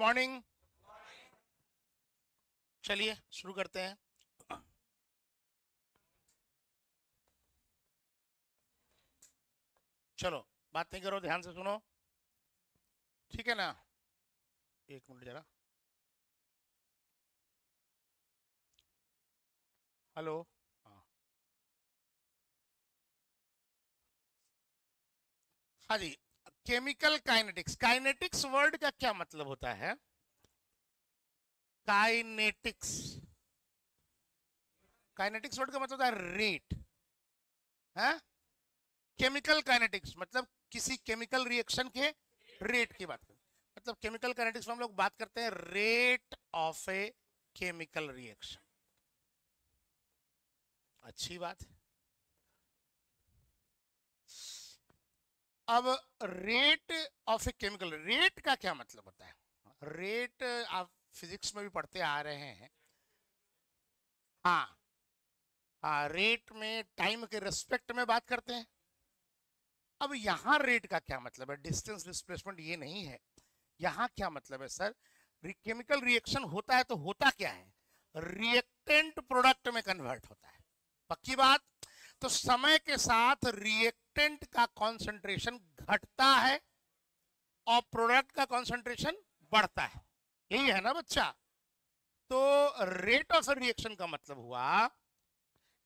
Morning. चलिए शुरू करते हैं। चलो बात नहीं करो, ध्यान से सुनो, ठीक है ना? एक मिनट जरा। हेलो। हाँ हाँ जी। केमिकल काइनेटिक्स, काइनेटिक्स वर्ड का क्या मतलब होता है? काइनेटिक्स, काइनेटिक्स वर्ड का मतलब होता है रेट है। केमिकल काइनेटिक्स मतलब किसी केमिकल रिएक्शन के रेट की बात करते हैं। मतलब केमिकल काइनेटिक्स में हम लोग बात करते हैं rate of a chemical reaction. अच्छी बात है। अब rate of a chemical, rate का क्या मतलब होता है? रेट आप फिजिक्स में भी पढ़ते आ रहे हैं। हाँ हाँ, रेट में टाइम के रिस्पेक्ट में बात करते हैं। अब यहाँ रेट का क्या मतलब है? डिस्टेंस डिस्प्लेसमेंट ये नहीं है। यहाँ क्या मतलब है सर? केमिकल रिएक्शन होता है तो होता क्या है? रिएक्टेंट प्रोडक्ट में कन्वर्ट होता है। पक्की बात। तो समय के साथ रिएक्टेंट का कंसंट्रेशन घटता है और प्रोडक्ट का कंसंट्रेशन बढ़ता है। यही है ना बच्चा? तो रेट ऑफ रिएक्शन का मतलब हुआ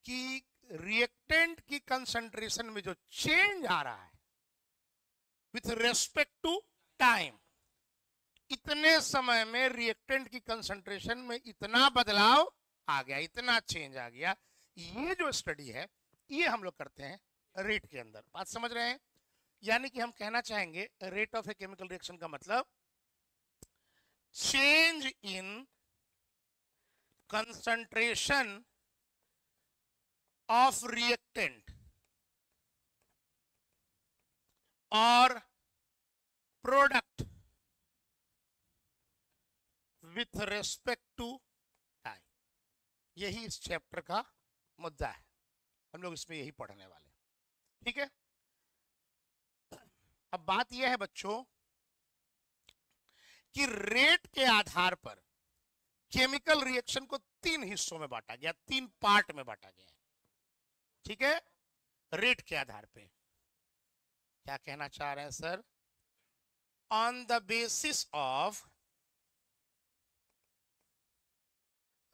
कि रिएक्टेंट की कंसंट्रेशन में जो चेंज आ रहा है विथ रेस्पेक्ट टू टाइम, इतने समय में रिएक्टेंट की कंसंट्रेशन में इतना बदलाव आ गया, इतना चेंज आ गया। ये जो स्टडी है ये हम लोग करते हैं रेट के अंदर। बात समझ रहे हैं? यानी कि हम कहना चाहेंगे rate of a chemical reaction का मतलब change in concentration of reactant और product with respect to time. यही इस चैप्टर का मुद्दा है। हम लोग इसमें यही पढ़ने वाले, ठीक है? अब बात यह है बच्चों कि रेट के आधार पर केमिकल रिएक्शन को तीन हिस्सों में बांटा गया, तीन पार्ट में बांटा गया है, ठीक है? रेट के आधार पे क्या कहना चाह रहे हैं sir? On the basis of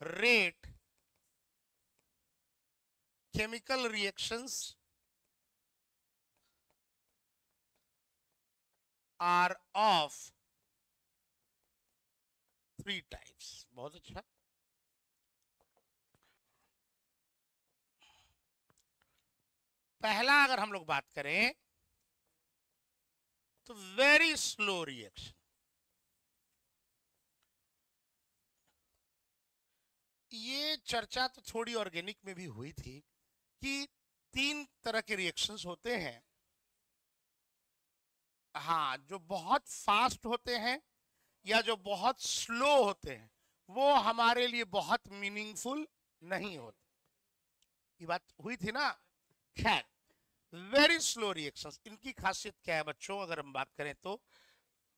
rate chemical reactions are of three types। बहुत अच्छा। पहला अगर हम लोग बात करें तो वेरी स्लो रिएक्शन। ये चर्चा तो थोड़ी ऑर्गेनिक में भी हुई थी कि तीन तरह के रिएक्शंस होते हैं। हाँ, जो बहुत फास्ट होते हैं या जो बहुत स्लो होते हैं वो हमारे लिए बहुत मीनिंगफुल नहीं होते। ये बात हुई थी ना? खैर, वेरी स्लो रिएक्शंस, इनकी खासियत क्या है बच्चों? अगर हम बात करें तो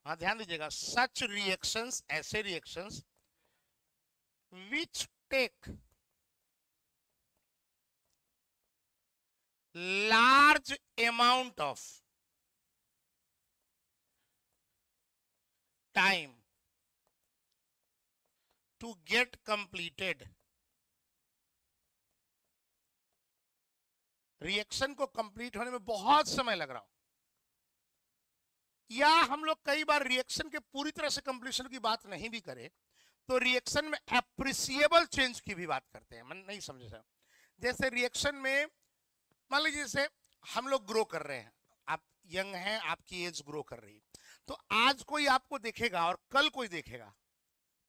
हाँ ध्यान दीजिएगा, सच रिएक्शंस, ऐसे reactions which take large amount of time to get completed। Reaction को कंप्लीट होने में बहुत समय लग रहा हो, या हम लोग कई बार रिएक्शन के पूरी तरह से कंप्लीशन की बात नहीं भी करें तो रिएक्शन में एप्रिसिएबल चेंज की भी बात करते हैं। मन नहीं समझे सर? जैसे रिएक्शन में मान लीजिए जैसे हम लोग ग्रो कर रहे हैं, आप यंग हैं, आपकी एज ग्रो कर रही है, तो आज कोई आपको देखेगा और कल कोई देखेगा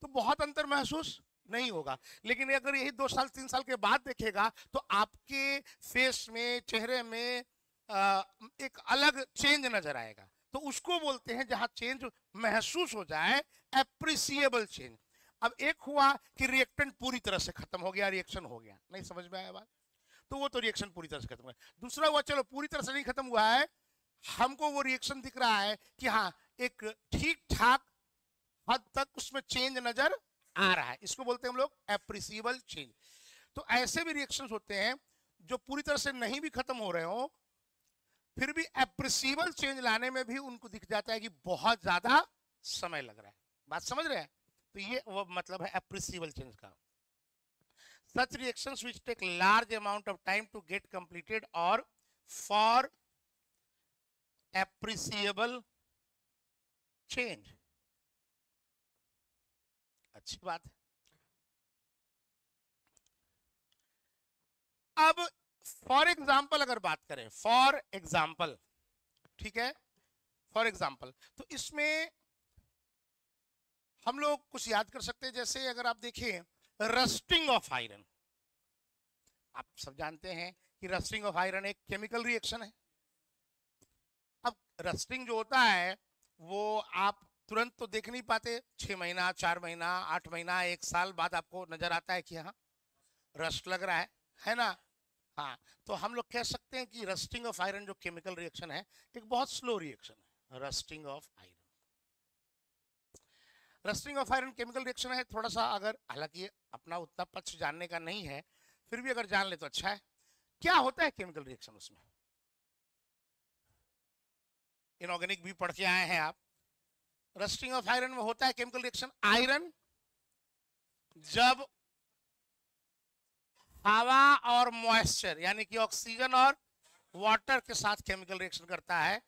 तो बहुत अंतर महसूस नहीं होगा। लेकिन अगर यही 2 साल 3 साल के बाद देखेगा तो आपके फेस में, चेहरे में एक अलग चेंज नजर आएगा। तो उसको बोलते हैं, जहां चेंज महसूस हो जाए, एप्रिसिएबल चेंज। अब एक हुआ कि रिएक्टेंट पूरी तरह से खत्म हो गया, रिएक्शन हो गया, नहीं समझ में आया बात? तो वो तो रिएक्शन पूरी तरह से खत्म हुआ। दूसरा हुआ, चलो पूरी तरह से नहीं खत्म हुआ है, हमको वो रिएक्शन दिख रहा है कि हाँ एक ठीक ठाक हद तक उसमें चेंज नजर आ रहा है, इसको बोलते हैं हम लोग एप्रिसिएबल चेंज। तो ऐसे भी रिएक्शंस होते हैं जो पूरी तरह से नहीं भी खत्म हो रहे हो, फिर भी एप्रिसिएबल चेंज लाने में भी उनको दिख जाता है कि बहुत ज्यादा समय लग रहा है। बात समझ रहे हैं? तो ये वो मतलब है एप्रिसिएबल चेंज का। Such reactions which take large amount of time to get completed or for appreciable change। अच्छी बात है। अब फॉर एग्जाम्पल अगर बात करें, फॉर एग्जाम्पल, ठीक है, फॉर एग्जाम्पल, तो इसमें हम लोग कुछ याद कर सकते हैं। जैसे अगर आप देखें रस्टिंग ऑफ आयरन, आप सब जानते हैं कि रस्टिंग ऑफ आयरन एक केमिकल रिएक्शन है। अब रस्टिंग जो होता है वो आप तुरंत तो देख नहीं पाते, 6 महीना 4 महीना 8 महीना 1 साल बाद आपको नजर आता है कि हाँ रस्ट लग रहा है ना। हाँ, तो हम लोग कह सकते हैं कि रस्टिंग ऑफ आयरन जो केमिकल रिएक्शन है एक बहुत स्लो रिएक्शन है। Rusting of iron, rusting of iron chemical reaction है। थोड़ा सा अगर, हालांकि अपना उतना पक्ष जानने का नहीं है, फिर भी अगर जान ले तो अच्छा है। क्या होता है केमिकल रिएक्शन उसमें? इनऑर्गेनिक भी पढ़ के आए हैं आप। रस्टिंग ऑफ आयरन में होता है केमिकल रिएक्शन, आयरन जब हवा और मॉइस्चर यानी कि ऑक्सीजन और वाटर के साथ केमिकल रिएक्शन करता है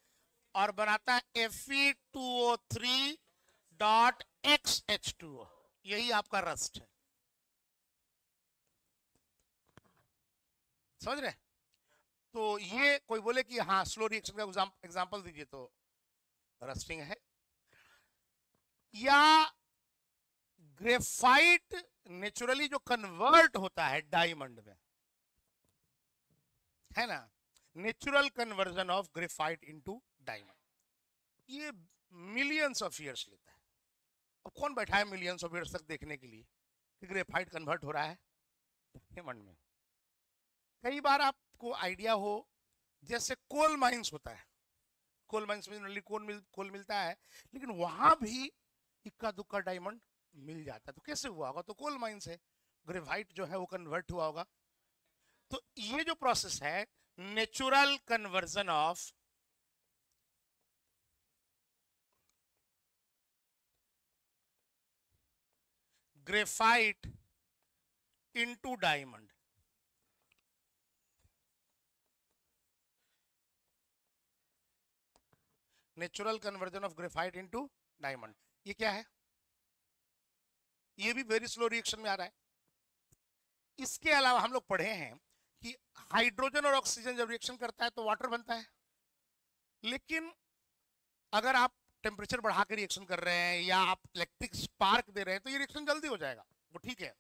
और बनाता है Fe2O3.XH2O, यही आपका रस्ट है। समझ रहे? तो ये कोई बोले कि हाँ स्लो रिएक्शन का एग्जांपल दीजिए, तो रस्टिंग है। या ग्रेफाइट नेचुरली जो कन्वर्ट होता है डायमंड में, है ना, natural conversion of graphite into diamond, ये मिलियंस ऑफ ईयर्स लेता है। अब कौन बैठा है मिलियंस ऑफ ईयर्स तक देखने के लिए कि ग्रेफाइट कन्वर्ट हो रहा है डायमंड में? कई बार आपको आइडिया हो, जैसे कोल माइंस होता है, कोल माइंस में कोल मिलता है, लेकिन वहां भी इक्का दुक्का डायमंड मिल जाता है। तो कैसे हुआ होगा? तो कोल माइंस है, ग्रेफाइट जो है वो कन्वर्ट हुआ होगा। तो ये जो प्रोसेस है natural conversion of graphite into diamond, natural conversion of graphite into diamond, ये क्या है? ये भी वेरी स्लो रिएक्शन में आ रहा है। इसके अलावा हम लोग पढ़े हैं कि हाइड्रोजन और ऑक्सीजन जब रिएक्शन करता है तो वाटर बनता है, लेकिन अगर आप टेम्परेचर बढ़ा के रिएक्शन कर रहे हैं या आप इलेक्ट्रिक स्पार्क दे रहे हैं तो ये रिएक्शन जल्दी हो जाएगा, वो ठीक है।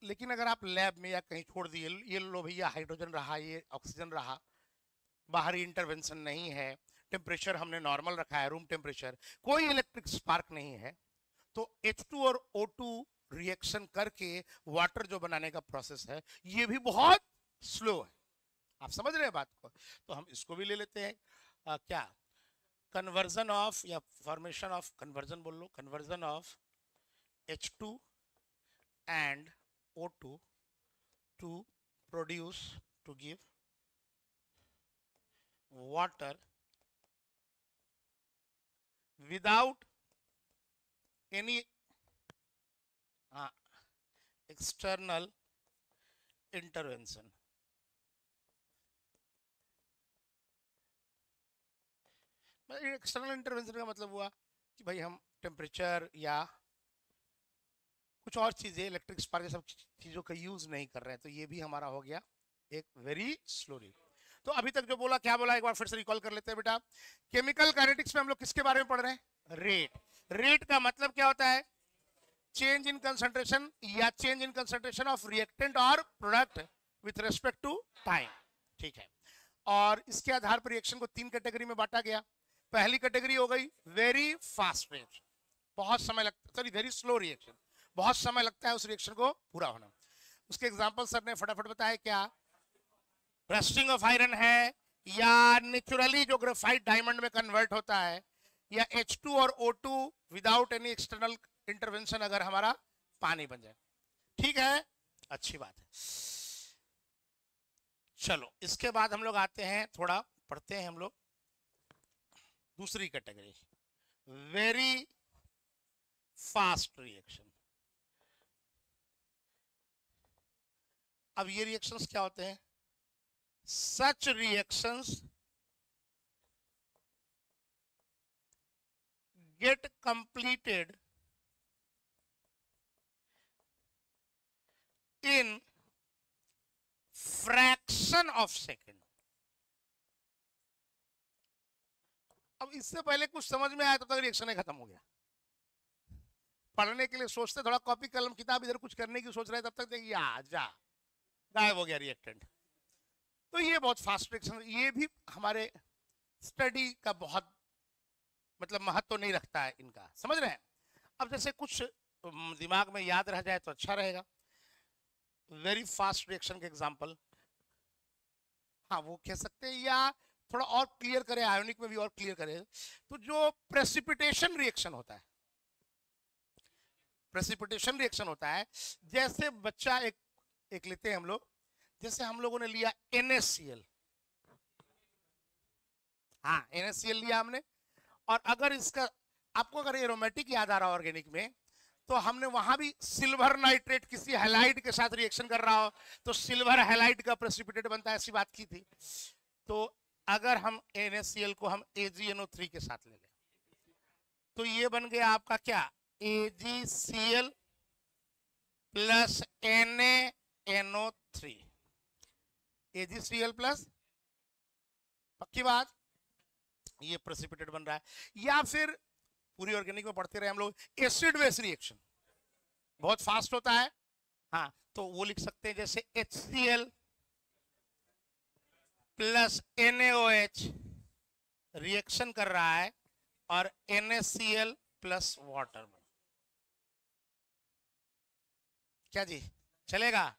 लेकिन अगर आप लैब में या कहीं छोड़ दिए, ये लो भैया हाइड्रोजन रहा, ये ऑक्सीजन रहा, बाहरी इंटरवेंशन नहीं है, टेम्परेचर हमने नॉर्मल रखा है, रूम टेम्परेचर, कोई इलेक्ट्रिक स्पार्क नहीं है, तो H2 और O2 रिएक्शन करके वाटर जो बनाने का प्रोसेस है ये भी बहुत स्लो है। आप समझ रहे हैं बात को? तो हम इसको भी ले लेते हैं क्या, कन्वर्जन ऑफ या फॉर्मेशन ऑफ, कन्वर्जन बोल लो, conversion of H2 and O2 to produce, to give water without any external intervention। External intervention का मतलब हुआ कि भाई हम टेम्परेचर या कुछ और चीजें, इलेक्ट्रिक स्पार्क, सब चीजों का यूज नहीं कर रहे हैं, तो ये भी हमारा हो गया एक वेरी स्लोली। तो अभी तक जो बोला, क्या बोला, एक बार फिर से रिकॉल कर लेते हैं बेटा। केमिकल काइनेटिक्स में हम लोग किसके बारे में पढ़ रहे हैं? रेट। रेट का मतलब क्या होता है? चेंज इन कंसंट्रेशन या change in concentration of reactant और product with respect to time, ठीक है। और इसके आधार पर रिएक्शन को 3 कैटेगरी में बांटा गया। पहली कैटेगरी हो गई वेरी फास्ट रिएक्शन, बहुत समय लगता, सॉरी वेरी स्लो रिएक्शन, बहुत समय लगता है उस रिएक्शन को पूरा होना। उसके एग्जांपल सर ने फटाफट बताया, क्या रस्टिंग ऑफ आयरन है, या नेचुरली जो ग्रेफाइट डायमंड में कन्वर्ट होता है, या H2 और O2 without any external intervention अगर हमारा पानी बन जाए। ठीक है, अच्छी बात है। चलो इसके बाद हम लोग आते हैं, थोड़ा पढ़ते हैं हम लोग दूसरी कैटेगरी, वेरी फास्ट रिएक्शन। अब ये रिएक्शंस क्या होते हैं? सच reactions get completed in fraction of second। अब इससे पहले कुछ समझ में आया तब तक रिएक्शन ही खत्म हो गया। पढ़ने के लिए सोचते, थोड़ा कॉपी कलम किताब इधर कुछ करने की सोच रहे तब तक देखिए जा गायब हो गया रिएक्टेंट। तो ये बहुत फास्ट रिएक्शन, ये भी हमारे स्टडी का बहुत मतलब महत्व तो नहीं रखता है इनका, समझ रहे हैं? अब जैसे कुछ दिमाग में याद रह जाए तो अच्छा रहेगा। वेरी फास्ट रिएक्शन के एग्जांपल, हाँ वो कह सकते हैं, या थोड़ा और क्लियर करें, आयोनिक में भी और क्लियर करें, तो जो प्रेसिपिटेशन रिएक्शन होता है, प्रेसिपिटेशन रिएक्शन होता है, जैसे बच्चा एक लेते हैं हम लोग, जैसे हम लोगों ने लिया NaCl, हाँ NaCl लिया हमने, और अगर इसका आपको अगर एरोमेटिक याद आ रहा हो ऑर्गेनिक में, तो हमने वहां भी सिल्वर नाइट्रेट किसी हैलाइड के साथ रिएक्शन कर रहा हो तो सिल्वर हैलाइड का प्रेसिपिटेट बनता है, ऐसी बात की थी। तो अगर हम NaCl को हम AgNO3 के साथ ले लें तो ये बन गया आपका क्या, AgCl plus NaNO3, AgCl plus, पक्की बात, ये प्रेसिपिटेट बन रहा है। या फिर पूरी ऑर्गेनिक में पढ़ते रहे हम लोग, एसिड बेस रिएक्शन बहुत फास्ट होता है, हाँ तो वो लिख सकते हैं जैसे HCl प्लस NaOH रिएक्शन कर रहा है और NaCl प्लस वाटर में, क्या जी चलेगा?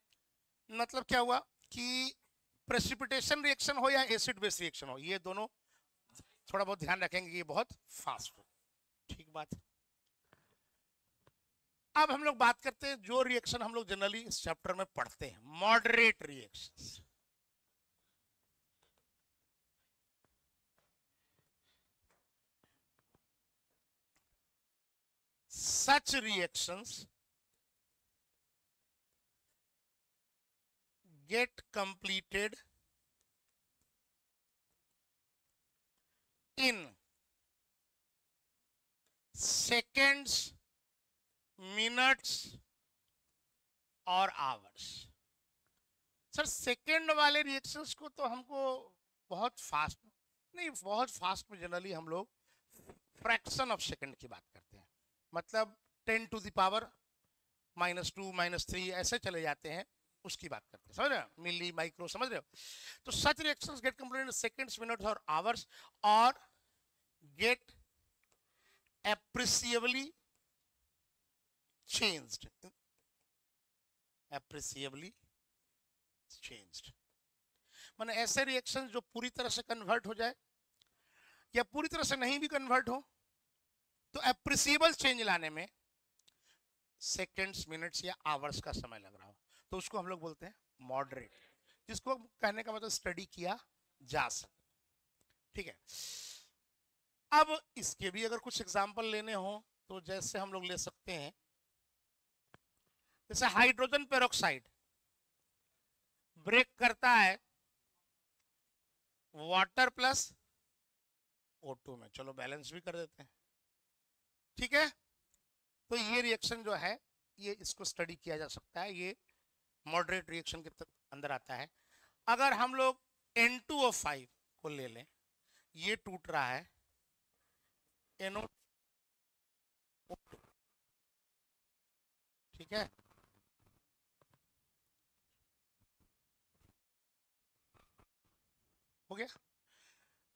मतलब क्या हुआ कि प्रेसिपिटेशन रिएक्शन हो या एसिड बेस रिएक्शन हो, ये दोनों थोड़ा बहुत ध्यान रखेंगे कि ये बहुत फास्ट हो। ठीक बात। अब हम लोग बात करते हैं जो रिएक्शन हम लोग जनरली इस चैप्टर में पढ़ते हैं, moderate reactions. Such reactions get completed in seconds, minutes और आवर्स। सर सेकेंड वाले रिएक्शंस को तो हमको बहुत फास्ट नहीं, बहुत फास्ट में जनरली हम लोग फ्रैक्शन ऑफ सेकेंड की बात करते हैं, मतलब 10 टू द पावर -2 -3 ऐसे चले जाते हैं, उसकी बात करते हैं, समझ रहे हो? मिली माइक्रो, समझ रहे हो? तो such reactions get completed in seconds, minutes और आवर्स और get appreciably changed, appreciably changed माने ऐसे रिएक्शन जो पूरी तरह से कन्वर्ट हो जाए या पूरी तरह से नहीं भी कन्वर्ट हो, तो एप्रिसिएबल चेंज लाने में सेकेंड्स, मिनट्स या आवर्स का समय लग रहा हो, तो उसको हम लोग बोलते हैं मॉडरेट, जिसको कहने का मतलब स्टडी किया जा सके। ठीक है, अब इसके भी अगर कुछ एग्जांपल लेने हो तो जैसे हम लोग ले सकते हैं, जैसे हाइड्रोजन पेरोक्साइड ब्रेक करता है वाटर प्लस O2 में, चलो बैलेंस भी कर देते हैं। ठीक है, तो ये रिएक्शन जो है ये इसको स्टडी किया जा सकता है, ये मॉडरेट रिएक्शन के अंदर आता है। अगर हम लोग N2O5 को ले लें, ये टूट रहा है NO2, ठीक है, हो गया।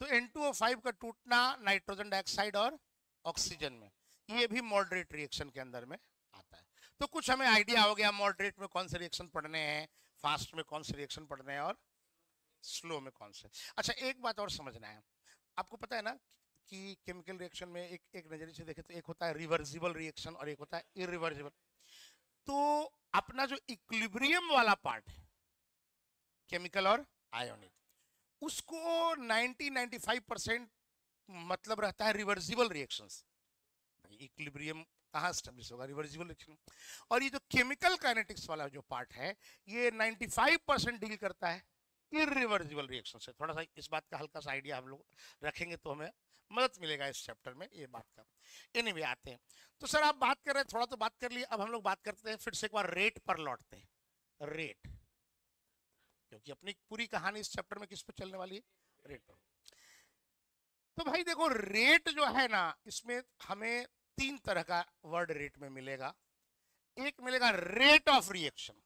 तो N2O5 का टूटना नाइट्रोजन डाइऑक्साइड और ऑक्सीजन में, ये भी मॉडरेट रिएक्शन के अंदर में आता है। तो कुछ हमें आइडिया हो गया मॉडरेट में कौन से रिएक्शन पढ़ने हैं, फास्ट में कौन से रिएक्शन पढ़ने हैं और स्लो में कौन से। अच्छा एक बात और समझना है, आपको पता है ना कि केमिकल रिएक्शन में एक नजरिए से देखें तो एक होता है रिवर्सिबल रिएक्शन और एक होता है इरिवर्सिबल। तो अपना जो इक्विलिब्रियम वाला पार्ट है केमिकल और आयोनिक, उसको 90-95% मतलब रहता है रिवर्सिबल रिएक्शंस। इक्विलिब्रियम कहाँ एस्टेब्लिश होगा? Reversible reaction. और ये जो केमिकल काइनेटिक्स वाला जो पार्ट है ये 95% डील करता है इरिवर्सिबल रिएक्शन से। थोड़ा सा इस बात का हल्का सा आइडिया हम लोग रखेंगे तो हमें मदद मिलेगा इस चैप्टर में ये बात का। एनीवे आते हैं। तो सर आप बात कर रहे हैं, थोड़ा तो बात कर लिए, अब हम लोग बात करते हैं फिर से एक बार रेट पर लौटते हैं। रेट, क्योंकि अपनी पूरी कहानी इस चैप्टर में किस पे चलने वाली है? रेट पर। तो भाई देखो, रेट जो है ना, इसमें हमें 3 तरह का वर्ड रेट में मिलेगा। एक मिलेगा रेट ऑफ रिएक्शन,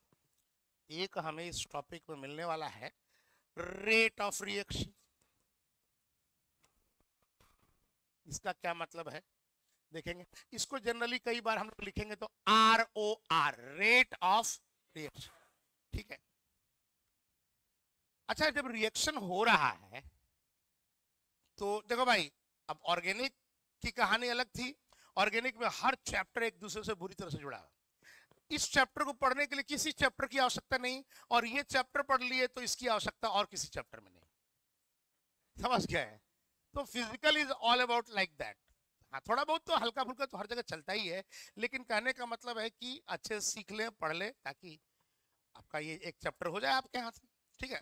एक हमें इस टॉपिक में मिलने वाला है रेट ऑफ रिएक्शन। इसका क्या मतलब है देखेंगे। इसको जनरली कई बार हम लोग लिखेंगे तो ROR, रेट ऑफ रिएक्शन, ठीक है। अच्छा, जब रिएक्शन हो रहा है तो देखो भाई, अब ऑर्गेनिक की कहानी अलग थी। ऑर्गेनिक में हर चैप्टर एक दूसरे से बुरी तरह से जुड़ा है। इस चैप्टर को पढ़ने के लिए किसी चैप्टर की आवश्यकता नहीं, और ये चैप्टर पढ़ लिए तो इसकी आवश्यकता और किसी चैप्टर में नहीं। समझ गए? तो physical is all about like that. हाँ, थोड़ा बहुत तो हल्का फुल्का तो हर जगह चलता ही है, लेकिन कहने का मतलब है कि अच्छे से सीख लें, पढ़ लें, ताकि आपका ये एक चैप्टर हो जाए आपके हाथ में, ठीक है।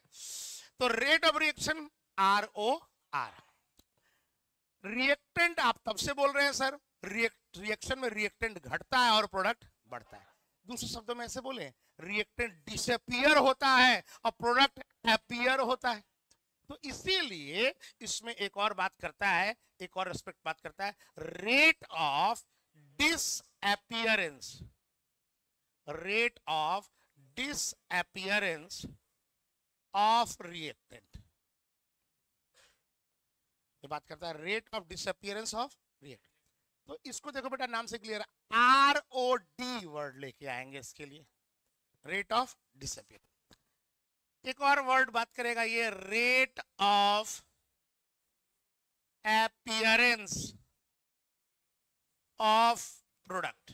तो rate of reaction ROR। Reactant आप तब से बोल रहे हैं सर, रिएक्शन में रिएक्टेंट घटता है और प्रोडक्ट बढ़ता है। दूसरे शब्दों में ऐसे बोले, रिएक्टेंट डिसअपीयर होता है और प्रोडक्ट अपीयर होता है। तो इसीलिए इसमें एक और बात करता है, एक और एस्पेक्ट बात करता है, rate of disappearance. Rate of disappearance of reactant, ये बात करता है rate of disappearance of reactant. तो इसको देखो बेटा, नाम से क्लियर है, ROD वर्ड लेके आएंगे इसके लिए, रेट ऑफ डिसअपीयरेंस। एक और वर्ड बात करेगा ये, rate of appearance of product.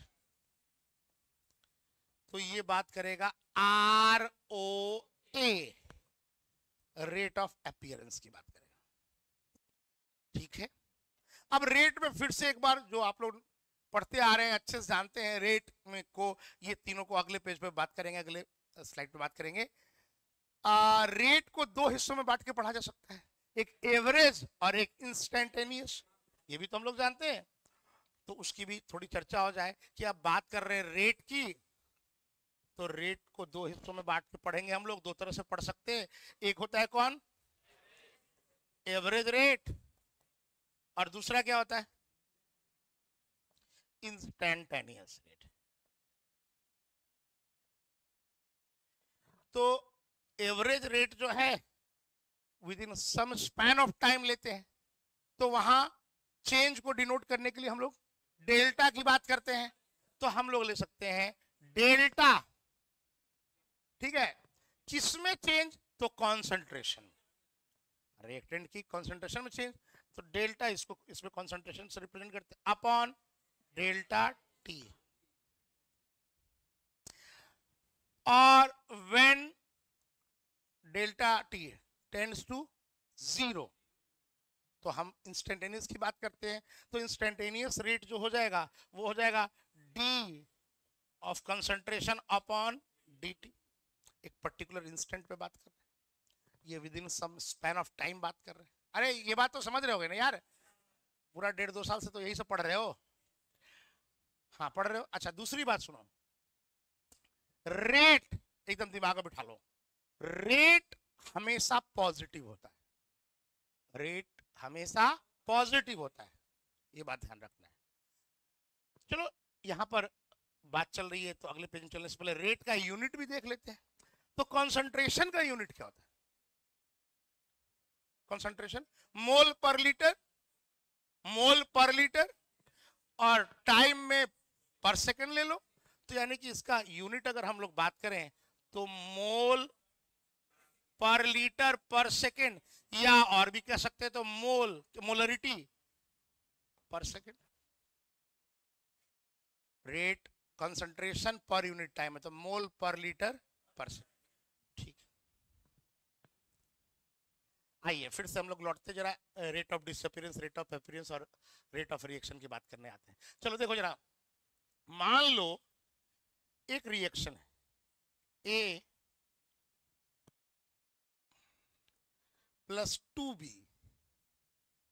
तो ये बात करेगा ROA, रेट ऑफ अपीयरेंस की बात करेगा, ठीक है। अब रेट में फिर से एक बार, जो आप लोग पढ़ते आ रहे हैं अच्छे से जानते हैं, रेट में को ये तीनों को अगले पेज पे बात करेंगे, अगले स्लाइड पे बात करेंगे। रेट को 2 हिस्सों में बांट के पढ़ा जा सकता है, एक एवरेज और एक इंस्टेंटेनियस। ये भी तो हम लोग जानते हैं, तो उसकी भी थोड़ी चर्चा हो जाए कि आप बात कर रहे हैं रेट की, तो रेट को 2 हिस्सों में बांट के पढ़ेंगे हम लोग। 2 तरह से पढ़ सकते हैं, एक होता है कौन? एवरेज रेट, और दूसरा क्या होता है? Instantaneous rate. तो एवरेज रेट जो है within some span of time लेते हैं, तो वहां चेंज को डिनोट करने के लिए हम लोग डेल्टा की बात करते हैं। तो हम लोग ले सकते हैं डेल्टा, ठीक है। किसमें चेंज? तो कॉन्सेंट्रेशन, रिएक्टेंट की कॉन्सेंट्रेशन में चेंज, तो डेल्टा इसको इसमें कॉन्सेंट्रेशन से रिप्रेजेंट करते हैं अपॉन डेल्टा टी। और when delta t tends to 0, तो हम इंस्टेंटेनियस की बात करते हैं। तो इंस्टेंटेनियस रेट जो हो जाएगा वो हो जाएगा d of concentration upon dt। एक पर्टिकुलर इंस्टेंट पे बात कर रहे हैं, ये within some span of time बात कर रहे हैं। अरे ये बात तो समझ रहे होगे ना यार, पूरा 1.5-2 साल से तो यही सब पढ़ रहे हो। हाँ पढ़ रहे हो। अच्छा, दूसरी बात सुनो, रेट एकदम दिमाग में बिठा लो, रेट हमेशा पॉजिटिव होता है। रेट हमेशा पॉजिटिव होता है, ये बात ध्यान रखना है। चलो यहां पर बात चल रही है, तो अगले पेज में चलने से पहले रेट का यूनिट भी देख लेते हैं। तो कंसंट्रेशन का यूनिट क्या होता है? कंसंट्रेशन मोल पर लीटर, मोल पर लीटर, और टाइम में पर सेकंड ले लो। तो यानी कि इसका यूनिट अगर हम लोग बात करें तो मोल पर लीटर पर सेकंड, या और भी कह सकते हैं तो मोल, मोलरिटी पर second, rate concentration per unit time है तो मोल पर लीटर पर सेकेंड। ठीक, आइए फिर से हम लोग लौटते जरा rate of disappearance, rate of appearance और रेट ऑफ रिएक्शन की बात करने आते हैं। चलो देखो जरा, मान लो एक रिएक्शन है A plus 2B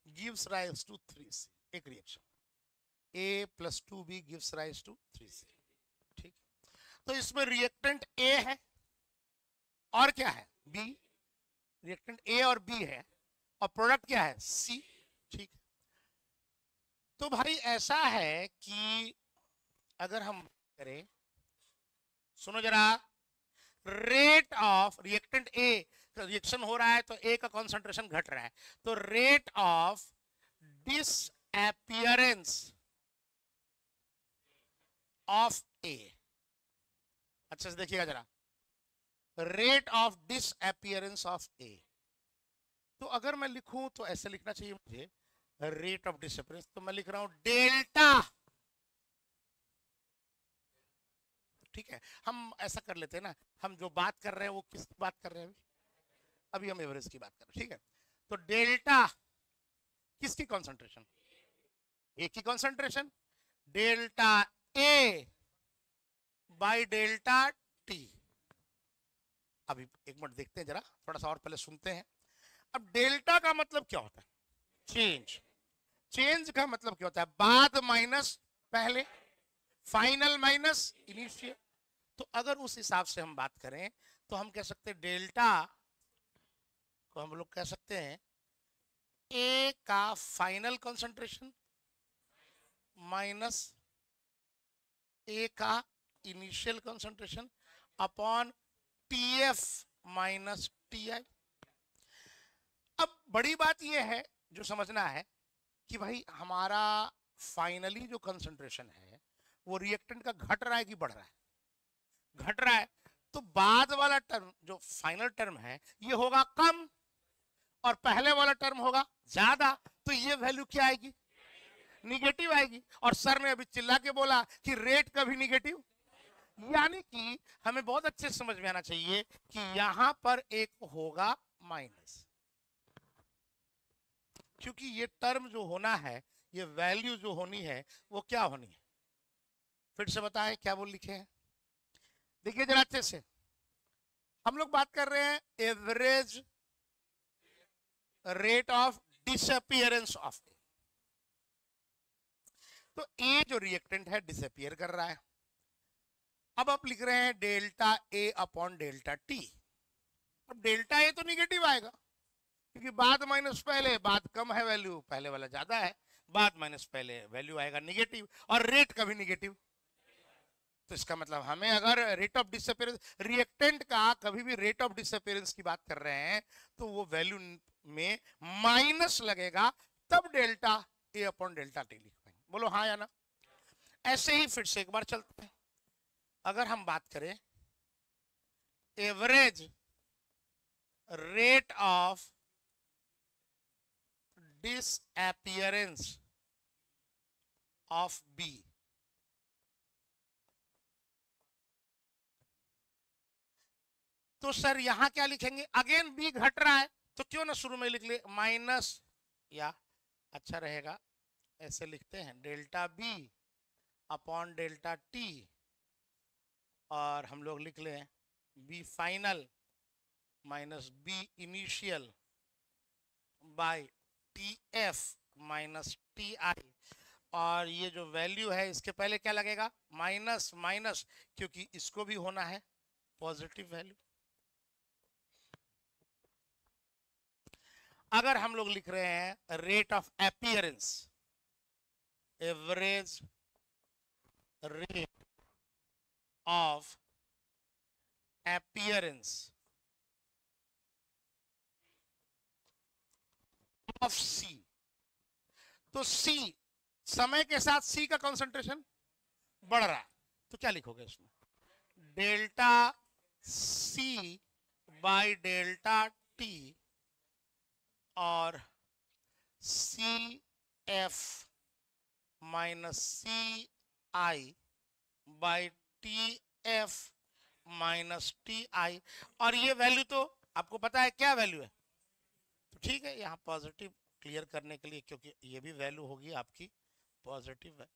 gives rise to 3C। एक reaction A plus 2B gives rise to 3C। ठीक, तो इसमें रिएक्टेंट A है और क्या है B, रिएक्टेंट A और B है और प्रोडक्ट क्या है C। ठीक, तो भाई ऐसा है कि अगर हम करें, सुनो जरा, rate of reactant A, reaction हो रहा है तो ए का कॉन्सेंट्रेशन घट रहा है, तो रेट ऑफ डिसअपीयरेंस ऑफ ए, अच्छे से देखिएगा जरा, rate of disappearance of A. तो अगर मैं लिखूं तो ऐसे लिखना चाहिए मुझे, रेट ऑफ डिसअपीयरेंस, तो मैं लिख रहा हूं डेल्टा। ठीक है, हम ऐसा कर लेते हैं ना, हम जो बात कर रहे हैं वो किस बात कर रहे हैं अभी हम एवरेज की बात कर रहे हैं। ठीक है, तो डेल्टा किसकी कॉन्सेंट्रेशन, ए की concentration, delta A bye delta T. अभी एक मिनट देखते हैं जरा, थोड़ा सा और पहले सुनते हैं। अब डेल्टा का मतलब क्या होता है, चेंज। चेंज का मतलब क्या होता है, बाद माइनस पहले, फाइनल माइनस इनिशियल। तो अगर उस हिसाब से हम बात करें तो हम कह सकते हैं डेल्टा को हम लोग कह सकते हैं ए का फाइनल कंसंट्रेशन माइनस ए का initial concentration upon TF minus TI. अब बड़ी बात यह है जो समझना है कि भाई हमारा फाइनली जो कंसंट्रेशन है वो रिएक्टेंट का घट रहा है कि बढ़ रहा है, घट रहा है। तो बाद वाला टर्म जो फाइनल टर्म है ये होगा कम और पहले वाला टर्म होगा ज्यादा, तो ये वैल्यू क्या आएगी, निगेटिव आएगी। और सर ने अभी चिल्ला के बोला कि रेट कभी निगेटिव, यानी कि हमें बहुत अच्छे से समझ में आना चाहिए कि यहां पर एक होगा माइनस, क्योंकि ये टर्म जो होना है, ये वैल्यू जो होनी है वो क्या होनी है, फिर से बताएं क्या बोल लिखे हैं, देखिए जरा अच्छे से। हम लोग बात कर रहे हैं average rate of disappearance of A. तो ए जो रिएक्टेंट है डिसअपीयर कर रहा है। अब आप लिख रहे हैं delta A upon delta T. अब डेल्टा ए तो निगेटिव आएगा क्योंकि बाद माइनस पहले, बाद कम है वैल्यू, पहले वाला ज्यादा है, बाद माइनस पहले वैल्यू आएगा निगेटिव, और रेट कभी निगेटिव। तो इसका मतलब हमें अगर रेट ऑफ डिसअपीयरेंस, रिएक्टेंट का कभी भी रेट ऑफ डिसअपीयरेंस की बात कर रहे हैं तो वो वैल्यू में माइनस लगेगा, तब delta A upon delta T लिख पाएंगे। बोलो हाँ या ना। ऐसे ही फिर से एक बार चलते हैं। अगर हम बात करें average rate of disappearance of B, तो सर यहां क्या लिखेंगे, अगेन बी घट रहा है तो क्यों ना शुरू में लिख ले माइनस, या अच्छा रहेगा ऐसे लिखते हैं delta B upon delta T, और हम लोग लिख लें B final minus B initial by T F minus T I. और ये जो वैल्यू है इसके पहले क्या लगेगा, माइनस माइनस, क्योंकि इसको भी होना है पॉजिटिव वैल्यू। अगर हम लोग लिख रहे हैं rate of appearance, average rate of appearance of C, तो सी समय के साथ सी का कंसंट्रेशन बढ़ रहा है, तो क्या लिखोगे इसमें, delta C by delta T और C F minus C I by T F minus T I, और ये वैल्यू तो आपको पता है क्या वैल्यू है, तो ठीक है यहाँ पॉजिटिव क्लियर करने के लिए, क्योंकि ये भी वैल्यू होगी आपकी पॉजिटिव वैल्यू।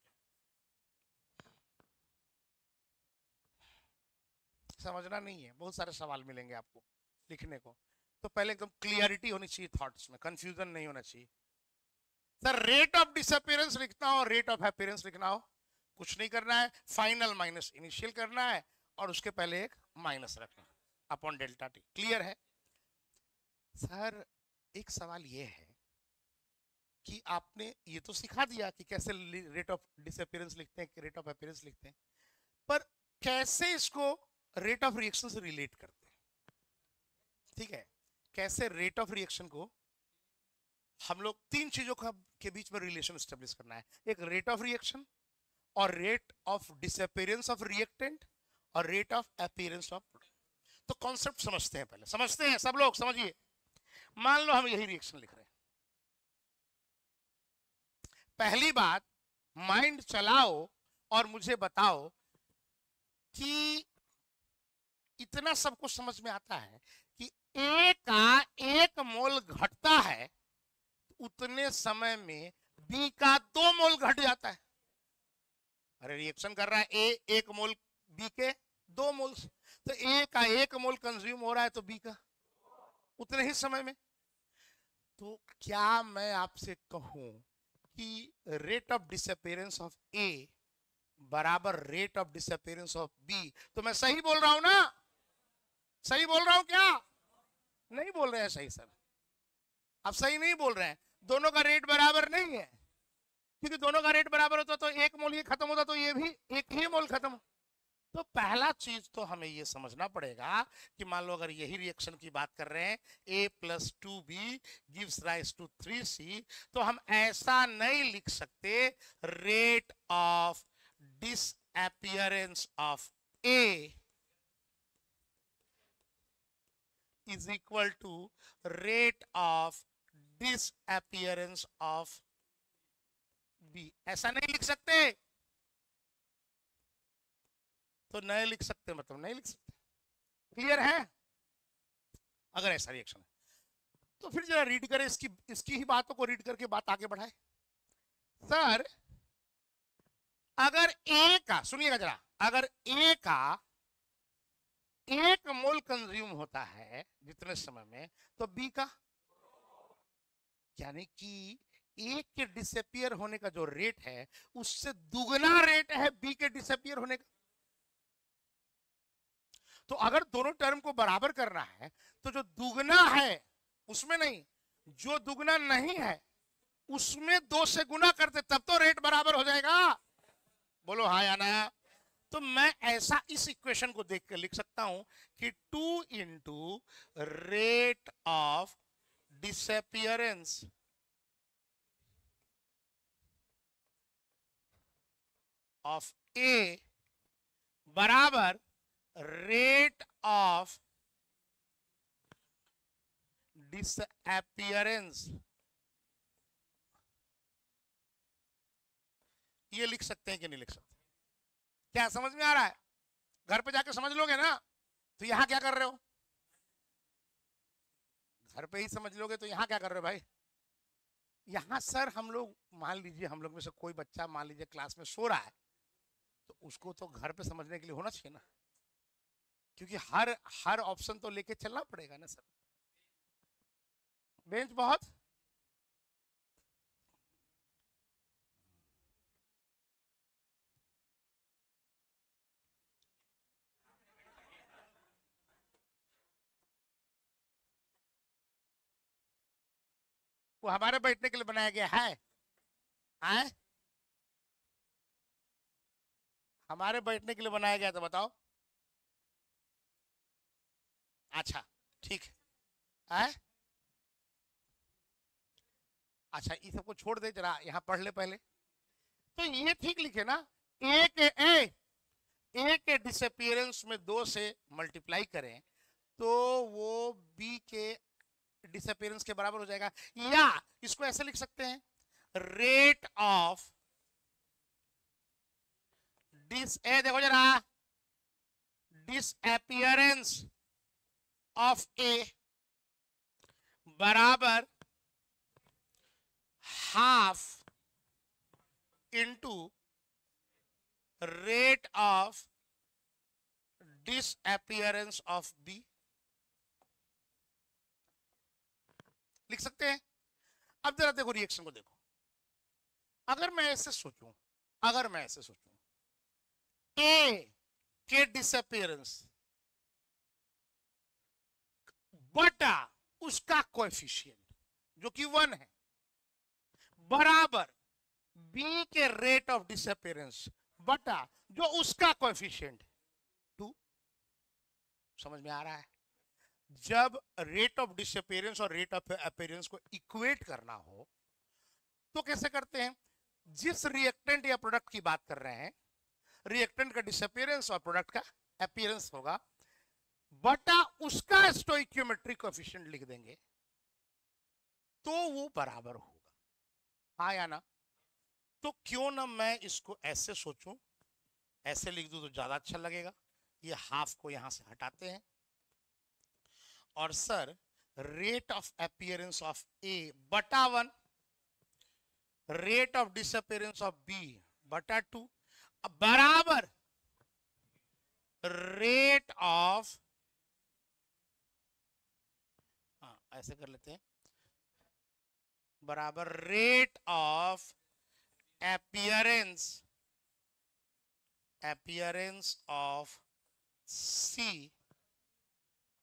समझना नहीं है, बहुत सारे सवाल मिलेंगे आपको लिखने को, तो पहले एकदम क्लियरिटी होनी चाहिए थॉट्स में, कंफ्यूजन नहीं होना चाहिए। सर रेट ऑफ डिसअपीयरेंस लिखना हो, रेट ऑफ अपीयरेंस लिखना हो, कुछ नहीं करना है, फाइनल माइनस इनिशियल करना है और उसके पहले एक माइनस रखना अपॉन डेल्टा टी। क्लियर है? सर एक सवाल ये है कि आपने ये तो सिखा दिया कि कैसे रेट ऑफ डिसअपीयरेंस लिखते हैं, रेट ऑफ अपीयरेंस लिखते हैं, पर कैसे इसको रेट ऑफ रिएक्शन से रिलेट करते हैं? ठीक है, कैसे रेट ऑफ रिएक्शन को हम लोग तीन चीजों के बीच में रिलेशन एस्टेब्लिश करना है, एक रेट ऑफ रिएक्शन और rate of disappearance of reactant और रेट ऑफ अपीयरेंस ऑफ। तो कॉन्सेप्ट समझते हैं, पहले समझते हैं, सब लोग समझिए। मान लो हम यही रिएक्शन लिख रहे हैं, पहली बात माइंड चलाओ और मुझे बताओ कि इतना सब कुछ समझ में आता है कि ए का 1 मोल घटता है, उतने समय में बी का 2 मोल घट जाता है। अरे रिएक्शन कर रहा है ए 1 मोल, बी के 2 मोल, तो ए का 1 मोल कंज्यूम हो रहा है तो बी का उतने ही समय में। तो क्या मैं आपसे कहूं कि rate of disappearance of A बराबर rate of disappearance of B, तो मैं सही बोल रहा हूं ना? सही बोल रहा हूं क्या? नहीं बोल रहे हैं सही सर, आप सही नहीं बोल रहे हैं। दोनों का रेट बराबर नहीं है, क्योंकि दोनों का रेट बराबर होता तो 1 मोल ये खत्म होता तो ये भी 1 ही मोल खत्म। तो पहला चीज तो हमें ये समझना पड़ेगा कि मान लो अगर यही रिएक्शन की बात कर रहे हैं, a + 2b gives rise to 3c, तो हम ऐसा नहीं लिख सकते rate of disappearance of a is equal to rate of disappearance of b, ऐसा नहीं लिख सकते। तो नहीं लिख सकते मतलब नहीं लिख सकते, क्लियर है? अगर ऐसा रिएक्शन है तो फिर जरा रीड करें, इसकी ही बातों को रीड करके बात आगे बढ़ाए। सर अगर ए का, सुनिएगा जरा, अगर ए का 1 मोल कंज्यूम होता है जितने समय में, तो बी का, यानी कि ए के डिसअपियर होने का जो रेट है उससे दुगना रेट है बी के डिसअपियर होने का। तो अगर दोनों टर्म को बराबर करना है तो जो दुगना है उसमें नहीं, जो दुगना नहीं है उसमें 2 से गुना करते, तब तो रेट बराबर हो जाएगा। बोलो हाँ या ना? तो मैं ऐसा इस इक्वेशन को देख कर लिख सकता हूं कि 2 into rate of disappearance of A बराबर रेट ऑफ डिसअपियरेंस, ये लिख सकते हैं कि नहीं लिख सकते? क्या समझ में आ रहा है? घर पे जाके समझ लोगे ना, तो यहां क्या कर रहे हो? घर पे ही समझ लोगे तो यहां क्या कर रहे हो भाई? यहां सर हम लोग, मान लीजिए हम लोग में से कोई बच्चा मान लीजिए क्लास में सो रहा है, तो उसको तो घर पे समझने के लिए होना चाहिए ना, क्योंकि हर ऑप्शन तो लेके चलना पड़ेगा ना सर। बेंच बहुत वो हमारे बैठने के लिए बनाया गया है, आए? हमारे बैठने के लिए बनाया गया, तो बताओ। अच्छा ठीक है, अच्छा ये सबको छोड़ दे, जरा यहाँ पढ़ ले पहले। तो ये ठीक लिखे ना, ए के डिसअपियरेंस में 2 से मल्टीप्लाई करें तो वो बी के डिसअपियरेंस के बराबर हो जाएगा। या इसको ऐसे लिख सकते हैं, रेट ऑफ देखो जरा, डिसअपियरेंस ऑफ ए बराबर half into rate of disappearance of B. लिख सकते हैं। अब जरा देखो रिएक्शन को देखो। अगर मैं ऐसे सोचूं ए के डिसअपियरेंस बटा उसका कोएफिशिएंट जो कि 1 है बराबर बी के रेट ऑफ डिसअपियरेंस बटा जो उसका कोएफिशिएंट 2। समझ में आ रहा है? जब रेट ऑफ डिसअपियरेंस और रेट ऑफ अपीयरेंस को इक्वेट करना हो तो कैसे करते हैं? जिस रिएक्टेंट या प्रोडक्ट की बात कर रहे हैं, रिएक्टेंट का डिसअपियरेंस और प्रोडक्ट का अपीयरेंस होगा बटा उसका स्टोइकियोमेट्रिक कोएफिशिएंट लिख देंगे तो वो बराबर होगा। हाँ या ना? तो क्यों ना मैं इसको ऐसे सोचूं, ऐसे लिख दूं तो ज्यादा अच्छा लगेगा। ये हाफ को यहां से हटाते हैं और sir rate of appearance of A बटा 1 rate of disappearance of B बटा 2 बराबर रेट ऑफ, ऐसे कर लेते हैं, बराबर rate of appearance of C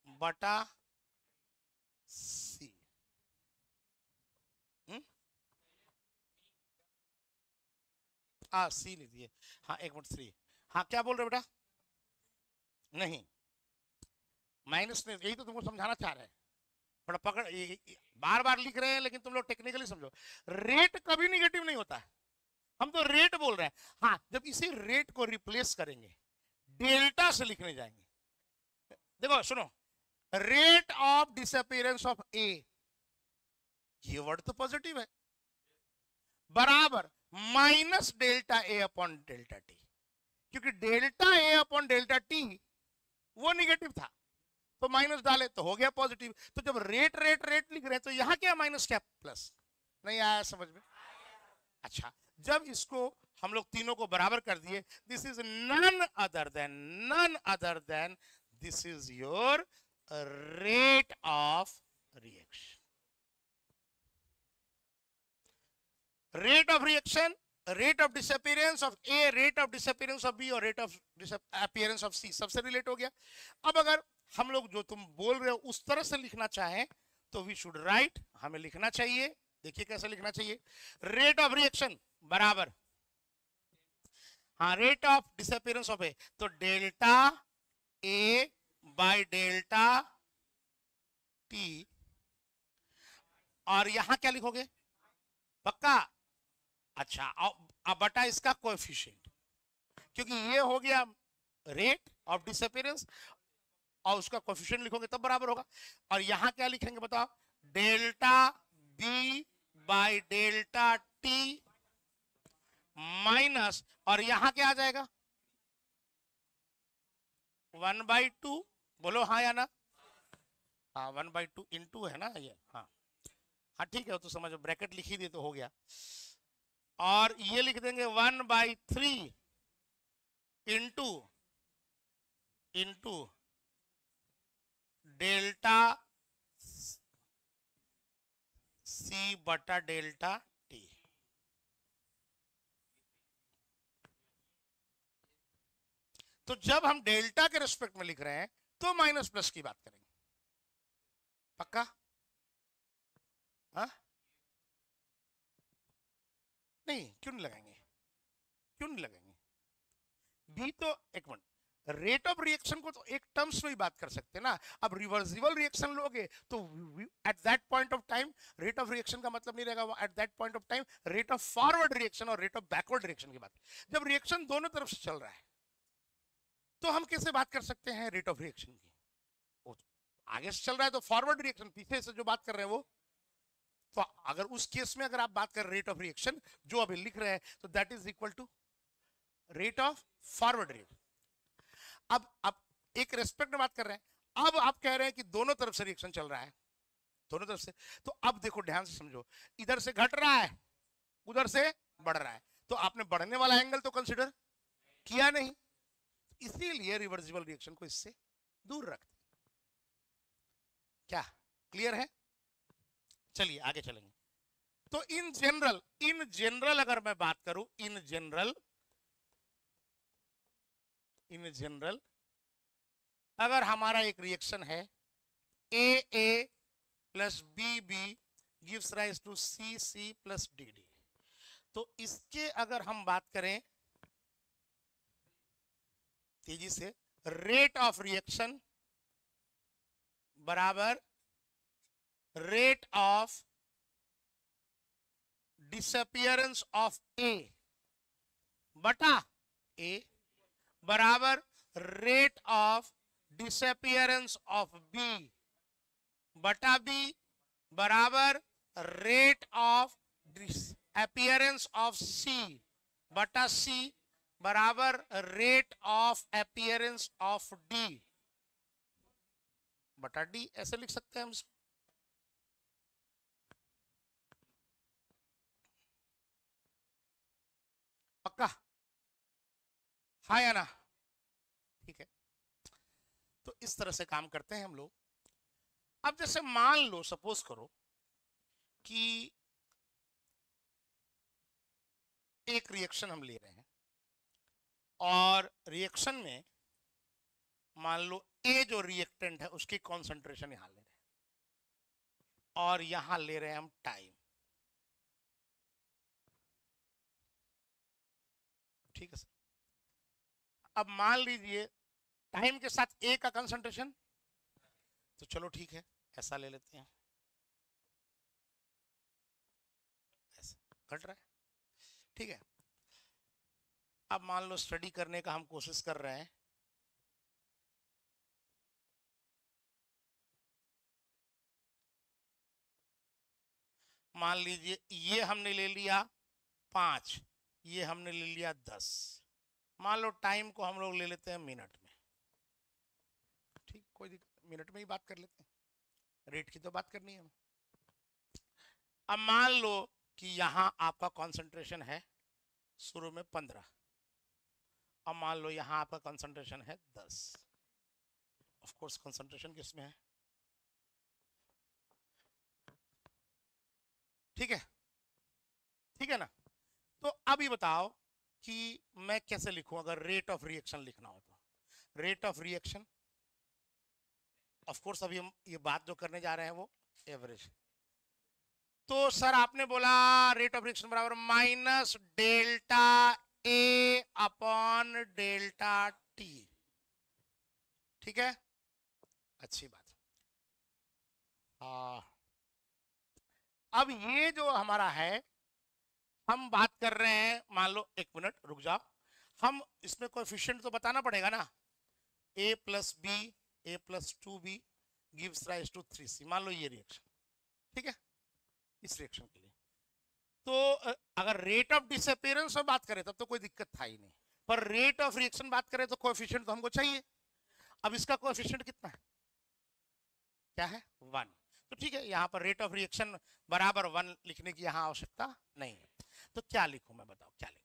बटा सी। सी लिख दिए। हाँ 1/3। हाँ क्या बोल रहे हो बेटा? नहीं माइनस नहीं, यही तो तुमको समझाना चाह रहे हैं। थोड़ा पकड़, बार बार लिख रहे हैं लेकिन तुम लोग टेक्निकली समझो। रेट कभी निगेटिव नहीं होता है, हम तो रेट बोल रहे हैं। हाँ जब इसी रेट को रिप्लेस करेंगे डेल्टा से लिखने जाएंगे, देखो सुनो, रेट ऑफ डिसअपियरेंस ऑफ ए, ये वर्ड तो पॉजिटिव है, बराबर minus delta A upon delta T, क्योंकि delta A upon delta T वो निगेटिव था तो माइनस डाले तो हो गया पॉजिटिव। तो जब रेट रेट रेट लिख रहे हैं तो यहां क्या माइनस क्या प्लस? नहीं आया समझ में? अच्छा, जब इसको हम लोग तीनों को बराबर कर दिए, this is none other than this is your rate of reaction. Rate of reaction, rate of disappearance of A, rate of disappearance of B और rate of disappearance of C सबसे रिलेट हो गया। अब अगर हम लोग जो तुम बोल रहे हो उस तरह से लिखना चाहें तो वी शुड राइट, हमें लिखना चाहिए, देखिए कैसे लिखना चाहिए, रेट ऑफ रिएक्शन बराबर, हाँ rate of disappearance of A, तो delta A bye delta T, और यहां क्या लिखोगे पक्का? अच्छा, अब बटा इसका कोएफिशिएंट, क्योंकि ये हो गया रेट ऑफ डिसअपियरेंस और उसका कोएफिशिएंट लिखोगे तब बराबर होगा। और यहां क्या लिखेंगे बताओ? Delta B by delta T minus, और यहां क्या आ जाएगा? 1/2। बोलो हाँ या ना? हाँ 1/2 इंटू है ना ये, हाँ हाँ ठीक है, तो समझो ब्रैकेट लिख ही दे तो हो गया। और ये लिख देंगे 1/3 इंटू डेल्टा सी बटा डेल्टा टी। तो जब हम डेल्टा के रिस्पेक्ट में लिख रहे हैं तो माइनस प्लस की बात करेंगे, पक्का? हाँ नहीं, क्यों नहीं लगाएंगे? क्यों नहीं लगाएंगे? बी तो एक मिनट, रेट ऑफ रिएक्शन को तो एक टर्म्स में ही बात कर सकते हैं ना। अब रिवर्सिबल रिएक्शन लोगे तो at that point of time rate of reaction का मतलब नहीं रहेगा, at that point of time rate of forward reaction और रेट ऑफ बैकवर्ड रिएक्शन की बात। जब रिएक्शन दोनों तरफ से चल रहा है तो हम कैसे बात कर सकते हैं रेट ऑफ रिएक्शन की? वो आगे से चल रहा है तो फॉरवर्ड रिएक्शन, पीछे से जो बात कर रहे हैं वो, तो अगर उस केस में अगर आप बात कर रेट ऑफ रिएक्शन जो अभी लिख रहे हैं तो that is equal to rate of forward rate. अब एक रेस्पेक्ट में बात कर रहे हैं, अब आप कह रहे हैं कि दोनों तरफ से रिएक्शन चल रहा है, दोनों तरफ से। तो अब देखो ध्यान से समझो, इधर से घट रहा है, उधर से बढ़ रहा है, तो आपने बढ़ने वाला एंगल तो कंसिडर किया नहीं, इसीलिए रिवर्सिबल रिएक्शन को इससे दूर रखते। क्या क्लियर है? चलिए आगे चलेंगे। तो इन जनरल अगर मैं बात करूं, इन जनरल अगर हमारा एक रिएक्शन है A plus B gives rise to C plus D, तो इसके अगर हम बात करें तेजी से, रेट ऑफ रिएक्शन बराबर rate of disappearance of A बटा ए बराबर rate of disappearance of B बटा बी बराबर rate of disappearance of C बटा सी बराबर rate of appearance of D बटा डी। ऐसे लिख सकते हैं हम इसको। पक्का? हाँ या ना? ठीक है, तो इस तरह से काम करते हैं हम लोग। अब जैसे मान लो, सपोज करो कि एक रिएक्शन हम ले रहे हैं और रिएक्शन में मान लो ए जो रिएक्टेंट है उसकी कॉन्सेंट्रेशन यहां ले रहे हैं और यहां ले रहे हैं हम टाइम। ठीक है सर। अब मान लीजिए टाइम के साथ ए का कंसंट्रेशन, तो चलो ठीक है ऐसा ले लेते हैं, ऐसा घट रहा है। ठीक है, अब मान लो स्टडी करने का हम कोशिश कर रहे हैं, मान लीजिए ये हमने ले लिया 5, ये हमने ले लिया 10, मान लो टाइम को हम लोग ले लेते हैं मिनट में। ठीक, कोई दिक्कत, मिनट में ही बात कर लेते हैं, रेट की तो बात करनी है हमें। अब मान लो कि यहां आपका कंसंट्रेशन है शुरू में 15, अब मान लो यहां आपका कंसंट्रेशन है 10। ऑफ कोर्स कंसंट्रेशन किसमें है? ठीक है, ठीक है ना? तो अब ये बताओ कि मैं कैसे लिखूं अगर रेट ऑफ रिएक्शन लिखना हो तो। Rate of reaction, of course अभी हम ये बात जो करने जा रहे हैं वो एवरेज। तो सर आपने बोला रेट ऑफ रिएक्शन बराबर minus delta A upon delta T. ठीक है, अच्छी बात। अब ये जो हमारा है, हम बात कर रहे हैं, मान लो, एक मिनट रुक जाओ, हम इसमें कोएफिशिएंट तो बताना पड़ेगा ना। a plus B A plus 2b gives rise to 3c, मान लो ये रिएक्शन। ठीक है, इस रिएक्शन के लिए तो अगर रेट ऑफ डिसअपीयरेंस में बात करें तब तो कोई दिक्कत था ही नहीं, पर रेट ऑफ रिएक्शन बात करें तो कोएफिशिएंट तो हमको चाहिए। अब इसका कोएफिशिएंट कितना है? क्या है? 1। तो ठीक है, यहां पर रेट ऑफ रिएक्शन बराबर 1 लिखने की यहां आवश्यकता नहीं है। तो क्या लिखूं मैं, बताओ क्या लिखूं?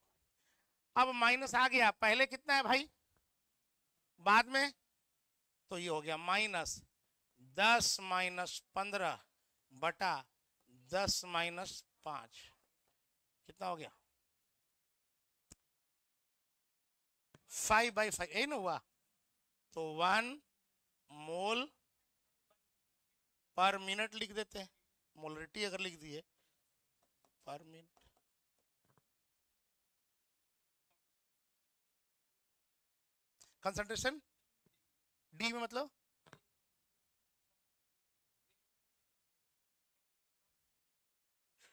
अब माइनस आ गया, पहले कितना है भाई, बाद में, तो ये हो गया माइनस 10 माइनस 15 बटा 10 माइनस 5, कितना हो गया? 5/5, यही ना हुआ? तो 1 मोल पर मिनट लिख देते हैं, मोलरिटी अगर लिख दिए पर मिनट। कंसंट्रेशन डी में मतलब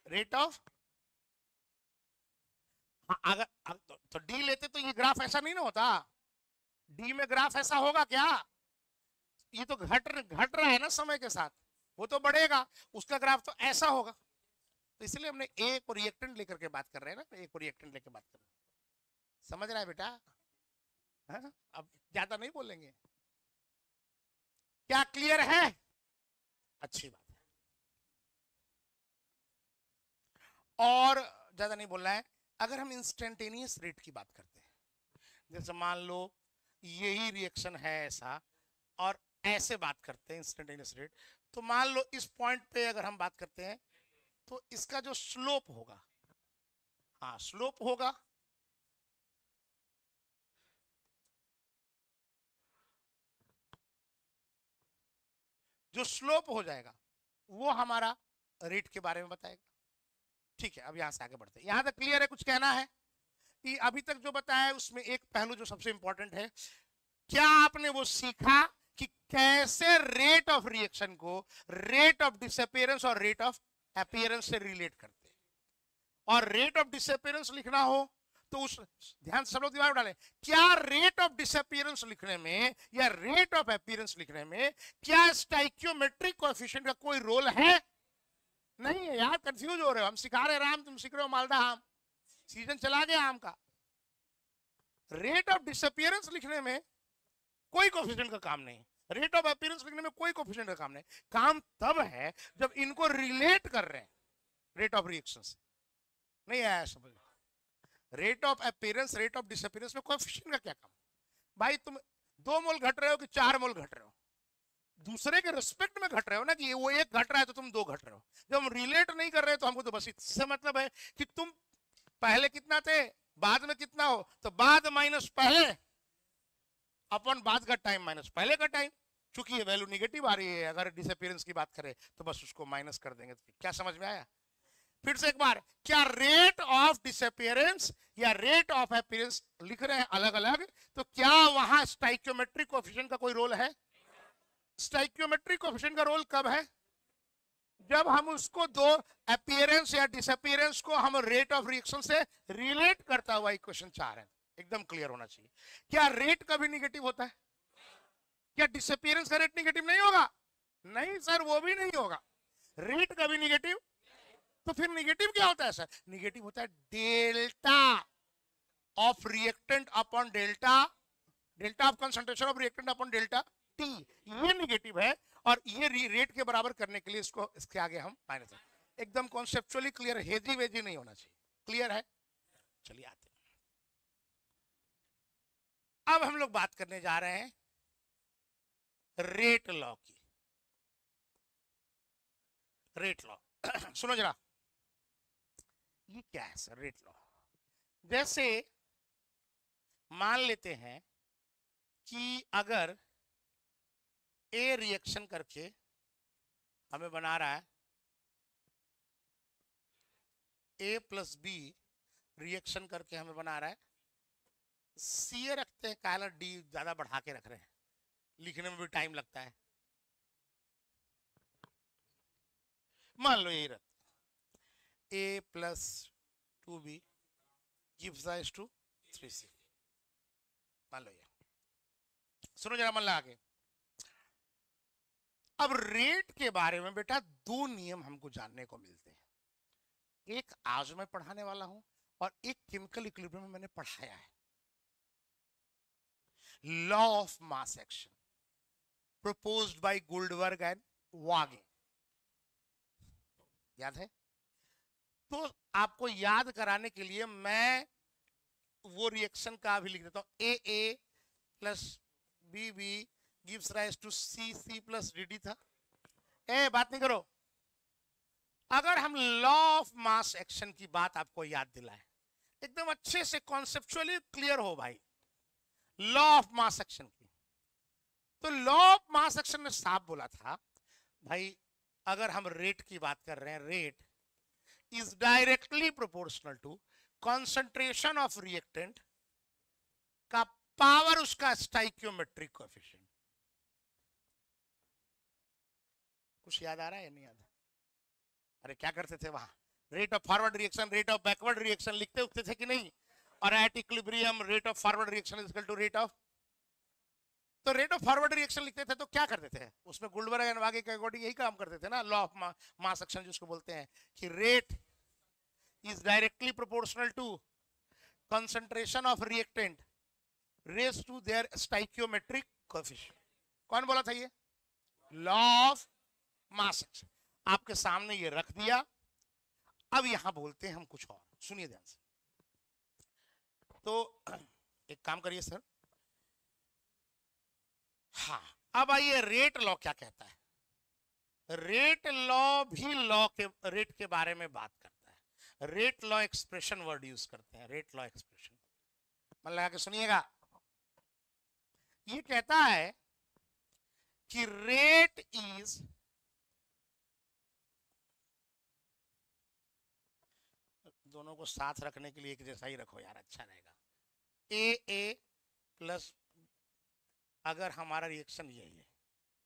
रेट ऑफ, अगर तो डी लेते तो ये ग्राफ ऐसा नहीं ना होता। डी में ग्राफ ऐसा होगा क्या? ये तो घट रहा है ना समय के साथ, वो तो बढ़ेगा, उसका ग्राफ तो ऐसा होगा। तो इसलिए हमने ए को रिएक्टेंट लेकर के बात कर रहे हैं ना, ए को रिएक्टेंट लेकर बात कर रहे हैं। समझ रहा है बेटा? हाँ? अब ज्यादा नहीं बोलेंगे, क्या क्लियर है? अच्छी बात है, और ज्यादा नहीं बोलना है। अगर हम इंस्टेंटेनियस रेट की बात करते हैं, जैसे मान लो यही रिएक्शन है ऐसा, और ऐसे बात करते हैं इंस्टेंटेनियस रेट, तो मान लो इस पॉइंट पे अगर हम बात करते हैं तो इसका जो स्लोप होगा, हाँ स्लोप होगा, जो स्लोप हो जाएगा वो हमारा रेट के बारे में बताएगा। ठीक है, अब यहां से आगे बढ़ते हैं। यहां तक क्लियर है? कुछ कहना है? कि अभी तक जो बताया है उसमें एक पहलू जो सबसे इंपॉर्टेंट है, क्या आपने वो सीखा कि कैसे रेट ऑफ रिएक्शन को रेट ऑफ डिसअपीयरेंस और रेट ऑफ अपीयरेंस से रिलेट करते हैं। और रेट ऑफ डिसअपीयरेंस लिखना हो तो उस, ध्यान से सब लोग दिमाग डालें, क्या रेट ऑफ डिसअपीयरेंस लिखने में या रेट ऑफ अपीयरेंस लिखने में क्या स्टाइकियोमेट्रिक कोएफिशिएंट का कोई रोल है? नहीं है यार, कंफ्यूज हो रहे हो। हम सिखा रहे राम, तुम सीख रहे हो मालदा आम, सीजन चला गया आम का। रेट ऑफ डिसअपीयरेंस लिखने में कोई कोएफिशिएंट का काम नहीं, रेट ऑफ अपीयरेंस लिखने में कोई कोएफिशिएंट का काम नहीं। काम तब है जब इनको रिलेट कर रहे हैं रेट ऑफ रिएक्शन से। नहीं आया समझ? Rate of appearance rate of disappearance में कोएफिशिएंट का क्या काम? भाई तुम 2 मोल घट रहे हो कि 4 मोल घट रहे हो, दूसरे के रिस्पेक्ट में घट रहे हो ना, कि वो 1 घट रहा है तो तुम 2 घट रहे हो। जब हम रिलेट नहीं कर रहे तो हमको तो बस इससे मतलब है कि तुम पहले कितना थे, बाद में कितना हो, तो बाद माइनस पहले अपन बाद का टाइम माइनस पहले का टाइम। चूंकि ये वैल्यू निगेटिव आ रही है, अगर डिसअपीयरेंस की बात करें तो बस उसको माइनस कर देंगे। तो क्या समझ में आया? फिर से एक बार, क्या रेट ऑफ डिसअपीयरेंस या रेट ऑफ अपीयरेंस लिख रहे हैं अलग अलग, तो क्या वहां स्टाइकियोमेट्रिक कोएफिशिएंट का कोई रोल है? स्टाइकियोमेट्रिक कोएफिशिएंट का रोल कब है? जब हम उसको दो अपीयरेंस या डिसअपीयरेंस को हम रेट ऑफ रिएक्शन से रिलेट करता हुआ इक्वेशन चाह रहे हैं। एकदम क्लियर होना चाहिए। क्या रेट कभी निगेटिव होता है? क्या डिसअपीयरेंस का रेट निगेटिव नहीं होगा? नहीं सर, वो भी नहीं होगा। रेट कभी निगेटिव, तो फिर निगेटिव क्या होता है सर? निगेटिव होता है delta of reactant upon delta, delta of concentration of reactant upon delta T, ये निगेटिव है। और ये रेट के बराबर करने के लिए इसको इसके आगे हम माइनस, एकदम कॉन्सेप्चुअली क्लियर, हेजी वेजी नहीं होना चाहिए। क्लियर है? चलिए आते हैं। अब हम लोग बात करने जा रहे हैं रेट लॉ की। रेट लॉ सुनो जरा, ये क्या है सर रेट लॉ? जैसे मान लेते हैं कि अगर ए रिएक्शन करके हमें बना रहा है ए प्लस बी, रिएक्शन करके हमें बना रहा है सी ए रखते हैं, काला डी ज्यादा बढ़ा के रख रहे हैं, लिखने में भी टाइम लगता है। मान लो यही रहता है A plus 2b gives rise to 3c। मान लो ये, सुनो जरा मन लगा के। अब रेट के बारे में बेटा 2 नियम हमको जानने को मिलते हैं। एक आज मैं पढ़ाने वाला हूं और एक केमिकल इक्विलिब्रियम में मैंने पढ़ाया है। Law of mass action proposed by Goldberg and Waage, याद है? तो आपको याद कराने के लिए मैं वो रिएक्शन का भी लिख देता हूं। A A plus B B gives rise to C C plus D D था। ए बात नहीं करो। अगर हम लॉ ऑफ मास एक्शन की बात आपको याद दिलाएं, एकदम अच्छे से कॉन्सेप्चुअली क्लियर हो भाई, लॉ ऑफ मास एक्शन की, तो लॉ ऑफ मास एक्शन ने साफ बोला था भाई, अगर हम रेट की बात कर रहे हैं, rate is directly proportional to concentration of reactant का पावर उसका स्टाइकियोमेट्रिक कोएफिशिएंट। कुछ याद आ रहा है या नहीं याद? अरे क्या करते थे वहां, rate of forward reaction rate of backward reaction लिखते उठते थे कि नहीं? और at equilibrium rate of forward reaction is equal to rate of, तो रेट ऑफ फॉरवर्ड रिएक्शन लिखते थे तो क्या करते थे उसमें? गोल्डबर्ग एंड वागे के अकॉर्डिंग यही काम करते थे ना, लॉ ऑफ मास एक्शन जिसको बोलते हैं कि rate is directly proportional to concentration of reactant raised to their stoichiometric coefficient. कौन बोला था ये? Law of mass action. आपके सामने ये रख दिया. अब यहां बोलते हैं हम कुछ और, सुनिए ध्यान से. तो एक काम करिए सर. हाँ, अब आइए रेट लॉ क्या कहता है. रेट लॉ भी लॉ के रेट के बारे में बात करता है. Rate law expression word use करते हैं. रेट लॉ एक्सप्रेशन मन लगा के सुनिएगा. ये कहता है कि रेट इज दोनों को साथ रखने के लिए एक जैसा ही रखो यार, अच्छा रहेगा. ए प्लस अगर हमारा रिएक्शन यही है,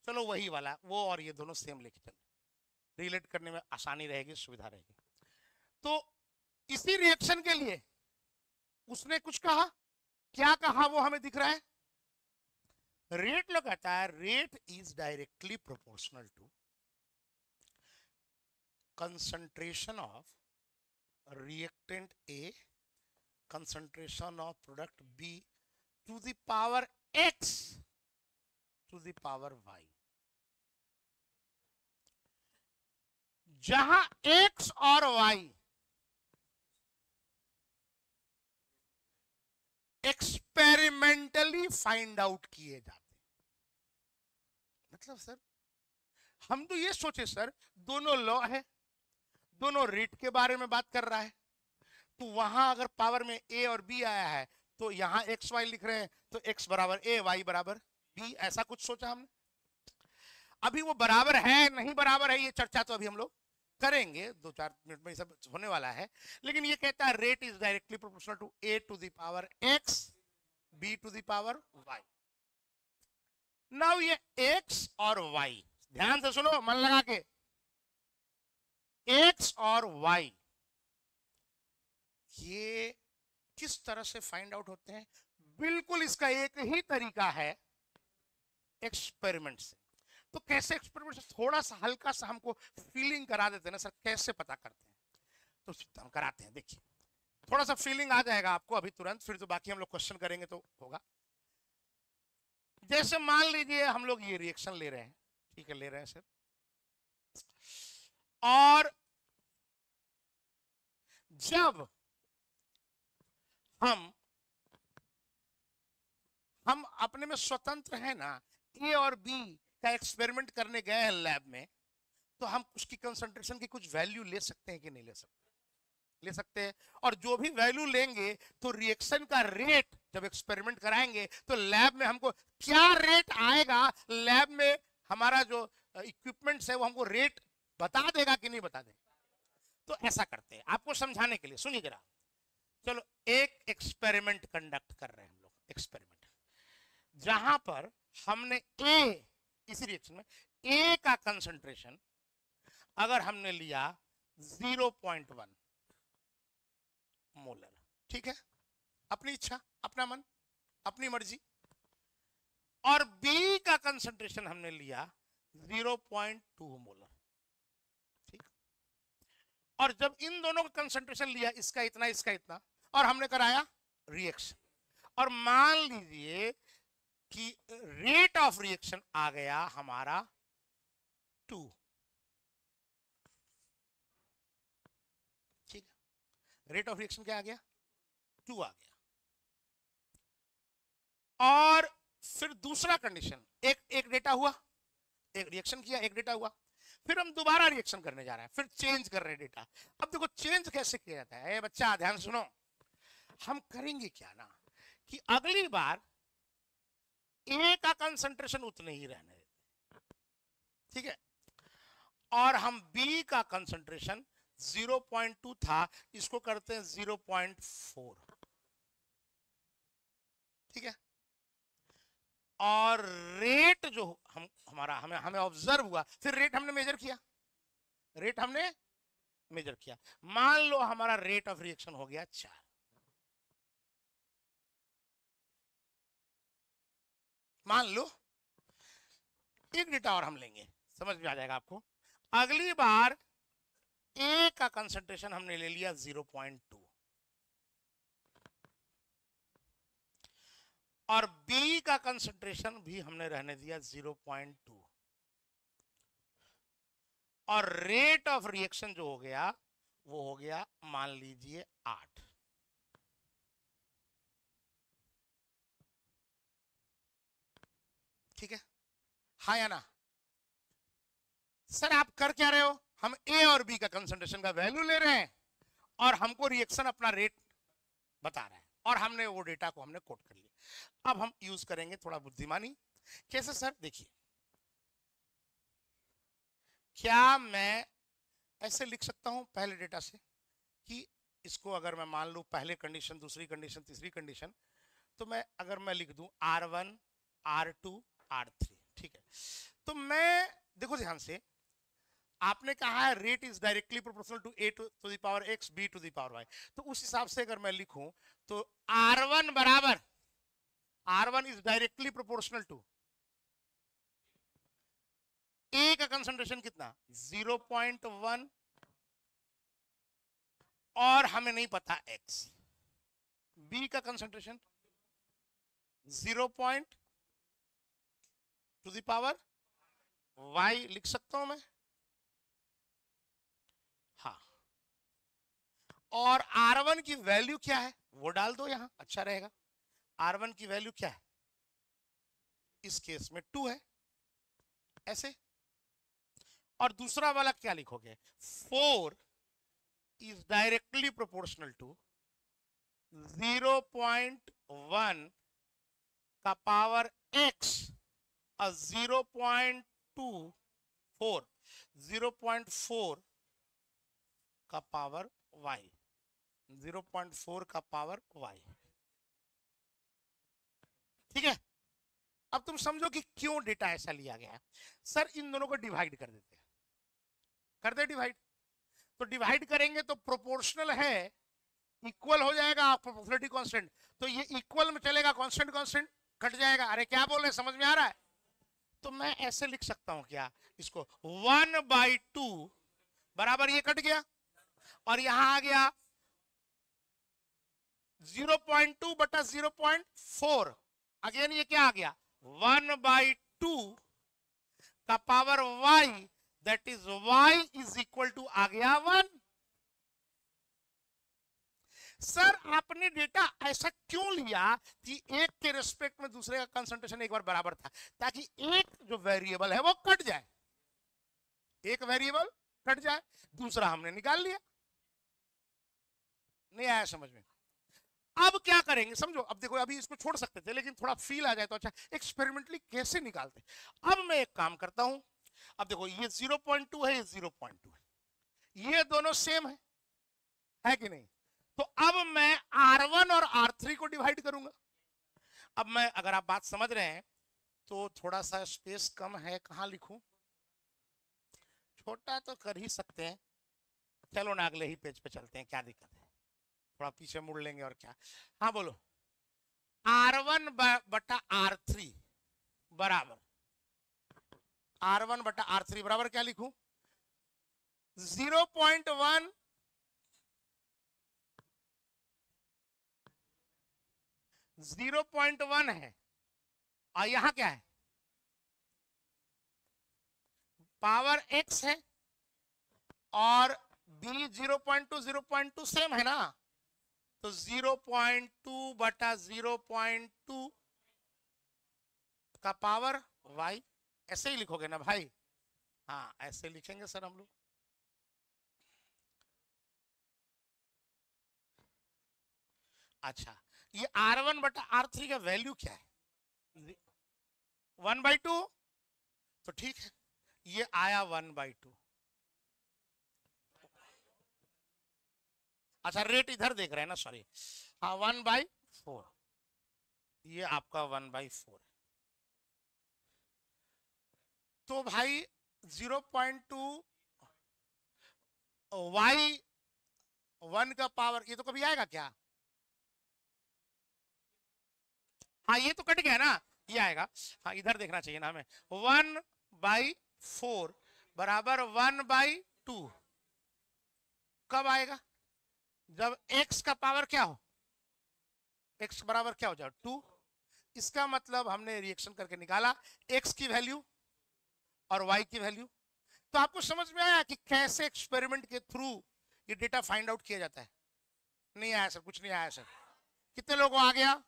चलो वही वाला, वो और ये दोनों सेम लेके चल, रिलेट करने में आसानी रहेगी, सुविधा रहेगी. तो इसी रिएक्शन के लिए उसने कुछ कहा. क्या कहा वो हमें दिख रहा है. रेट लो कहता है rate is directly proportional to concentration of reactant A, concentration of product B to the power x to the power y. जहां x और y एक्सपेरिमेंटली फाइंड आउट किए जाते. मतलब सर हम तो ये सोचे सर दोनों लॉ है, दोनों रेट के बारे में बात कर रहा है, तो वहां अगर पावर में a और b आया है तो यहां x y लिख रहे हैं, तो x बराबर a y बराबर b, ऐसा कुछ सोचा हमने. अभी वो बराबर है नहीं बराबर है ये चर्चा तो अभी हम लोग करेंगे, 2-4 मिनट में सब होने वाला है. लेकिन ये कहता है rate is directly proportional to a to the power x b to the power y. Now ये x और y ध्यान से सुनो, मन लगा के. x और y ये किस तरह से फाइंड आउट होते हैं. बिल्कुल इसका एक ही तरीका है, एक्सपेरिमेंट से. तो कैसे एक्सपेरिमेंट से थोड़ा सा हल्का सा हमको फीलिंग करा देते हैं ना सर, कैसे पता करते हैं, तो हम कराते हैं. देखिए थोड़ा सा फीलिंग आ जाएगा आपको अभी तुरंत, फिर तो बाकी हम लोग क्वेश्चन करेंगे तो होगा. जैसे मान लीजिए हम लोग ये रिएक्शन ले रहे हैं, ठीक है ले रहे हैं सर, और जब हम अपने में स्वतंत्र हैं ना, ए और बी का एक्सपेरिमेंट करने गए हैं लैब में, तो हम उसकी कंसंट्रेशन की कुछ वैल्यू ले सकते हैं कि नहीं ले सकते. ले सकते हैं. और जो भी वैल्यू लेंगे तो रिएक्शन का रेट जब एक्सपेरिमेंट कराएंगे तो लैब में हमको क्या रेट आएगा, लैब में हमारा जो इक्विपमेंट्स है वो हमको रेट बता देगा कि नहीं बता देगा. तो ऐसा करते हैं आपको समझाने के लिए, सुनिए जरा. चलो एक एक्सपेरिमेंट कंडक्ट कर रहे हैं हम लोग, एक्सपेरिमेंट जहां पर हमने ए, इसी रिएक्शन में ए का कंसंट्रेशन अगर हमने लिया 0.1 मोलर, ठीक है, अपनी इच्छा, अपना मन, अपनी मर्जी, और बी का कंसंट्रेशन हमने लिया 0.2 मोलर, ठीक. और जब इन दोनों का कंसंट्रेशन लिया, इसका इतना इसका इतना, और हमने कराया रिएक्शन, और मान लीजिए कि रेट ऑफ रिएक्शन आ गया हमारा 2, ठीक है. रेट ऑफ रिएक्शन क्या आ गया, 2 आ गया. और फिर दूसरा कंडीशन, एक डेटा हुआ, एक रिएक्शन किया, एक डेटा हुआ, फिर हम दोबारा रिएक्शन करने जा रहे हैं, फिर चेंज कर रहे हैं डेटा. अब देखो चेंज कैसे किया जाता है. बच्चा ध्यान सुनो, हम करेंगे क्या ना कि अगली बार ए का कंसंट्रेशन उतने ही रहने देते, ठीक है, और हम बी का कंसंट्रेशन 0.2 था, इसको करते हैं 0.4, ठीक है. और रेट जो हमें ऑब्जर्व हुआ, फिर रेट हमने मेजर किया, रेट हमने मेजर किया. मान लो हमारा रेट ऑफ रिएक्शन हो गया 4. मान लो एक डेटा और हम लेंगे, समझ में आ जाएगा आपको. अगली बार ए का कंसंट्रेशन हमने ले लिया 0.2, और B का कंसंट्रेशन भी हमने रहने दिया 0.2 और रेट ऑफ रिएक्शन जो हो गया वो हो गया मान लीजिए 8। ठीक है, हाँ या ना? सर आप कर क्या रहे हो? हम ए और बी का कंसंट्रेशन का वैल्यू ले रहे हैं और हमको रिएक्शन अपना रेट बता रहा है और हमने वो डेटा को हमने कोट कर लिया। अब हम यूज करेंगे थोड़ा बुद्धिमानी। कैसे सर? देखिए, क्या मैं ऐसे लिख सकता हूं पहले डेटा से कि इसको अगर मैं मान लूं पहले कंडीशन, दूसरी कंडीशन, तीसरी कंडीशन, तो मैं अगर मैं लिख दूं R1 R2 R3। ठीक है, तो मैं देखो ध्यान से, आपने कहा है rate is directly proportional to A to the power X B to the power Y, तो उस हिसाब से अगर मैं लिखूं तो R1 बराबर, R1 is directly proportional to A का कंसंट्रेशन कितना 0.1 और हमें नहीं पता x, बी का concentration 0 to the power y लिख सकता हूं मैं, हाँ। और R1 की वैल्यू क्या है वो डाल दो यहां, अच्छा रहेगा। R1 की वैल्यू क्या है इस केस में 2 है, ऐसे। और दूसरा वाला क्या लिखोगे, 4 इज डायरेक्टली प्रोपोर्शनल टू 0.1 का पावर x और 0.24 0.4 का पावर y, 0.4 का पावर y। ठीक है, अब तुम समझो कि क्यों डेटा ऐसा लिया गया है। सर इन दोनों को डिवाइड कर देते हैं, कर दे डिवाइड, तो डिवाइड करेंगे तो प्रोपोर्शनल है, इक्वल हो जाएगा प्रोपोर्शनलिटी कांस्टेंट, तो ये इक्वल में चलेगा, कांस्टेंट कांस्टेंट कट जाएगा। अरे क्या बोल रहे हैं, समझ में आ रहा है? तो मैं ऐसे लिख सकता हूं क्या इसको, 1/2 बराबर ये कट गया और यहां आ गया 0.2 बटा 0.4, अगेन ये क्या आ गया 1/2 का power y, that is y is equal to आ गया 1। सर आपने डेटा ऐसा क्यों लिया कि एक के रिस्पेक्ट में दूसरे का कंसंट्रेशन एक बार बराबर था, ताकि एक जो वेरिएबल है वो कट जाए, एक वेरिएबल कट जाए, दूसरा हमने निकाल लिया। नहीं आया समझ में? अब क्या करेंगे समझो, अब देखो अभी इसको छोड़ सकते थे लेकिन थोड़ा फील आ जाए तो अच्छा, एक्सपेरिमेंटली कैसे निकालते। अब मैं एक काम करता हूं, अब देखो ये 0.2 है, ये 0.2 है, ये दोनों सेम है कि नहीं? तो अब मैं R1 और R3 को डिवाइड करूंगा। अब मैं, अगर आप बात समझ रहे हैं तो थोड़ा सा स्पेस कम है, कहां लिखूं, छोटा तो कर ही सकते हैं, चलो ना अगले ही पेज पे चलते हैं, क्या दिक्कत है, थोड़ा पीछे मुड़ लेंगे और क्या। हाँ बोलो, R1 बटा R3 बराबर, R1 बटा R3 बराबर क्या लिखूं, 0.1 0.1 है और यहां क्या है, पावर x है और b 0.2 सेम है ना, तो 0.2 बटा 0.2 का पावर y, ऐसे ही लिखोगे ना भाई? हाँ ऐसे लिखेंगे सर हम लोग। अच्छा, ये R1 बटा R3 का वैल्यू क्या है, 1/2, तो ठीक है ये आया 1/2। अच्छा रेट इधर देख रहे हैं ना, सॉरी, हाँ 1/4, ये आपका 1/4। तो भाई 0.2 y 1 का पावर, ये तो कभी आएगा क्या? हाँ ये तो कट गया ना, ये आएगा, हाँ इधर देखना चाहिए ना हमें, 1/4 बराबर 1/2 कब आएगा, जब x का पावर क्या हो, x बराबर क्या हो जाए 2, इसका मतलब हमने रिएक्शन करके निकाला x की वैल्यू और y की वैल्यू। तो आपको समझ में आया कि कैसे एक्सपेरिमेंट के थ्रू ये डेटा फाइंड आउट किया जाता है? नहीं आया सर, कुछ नहीं आया सर। कितने लोगों को आ गया?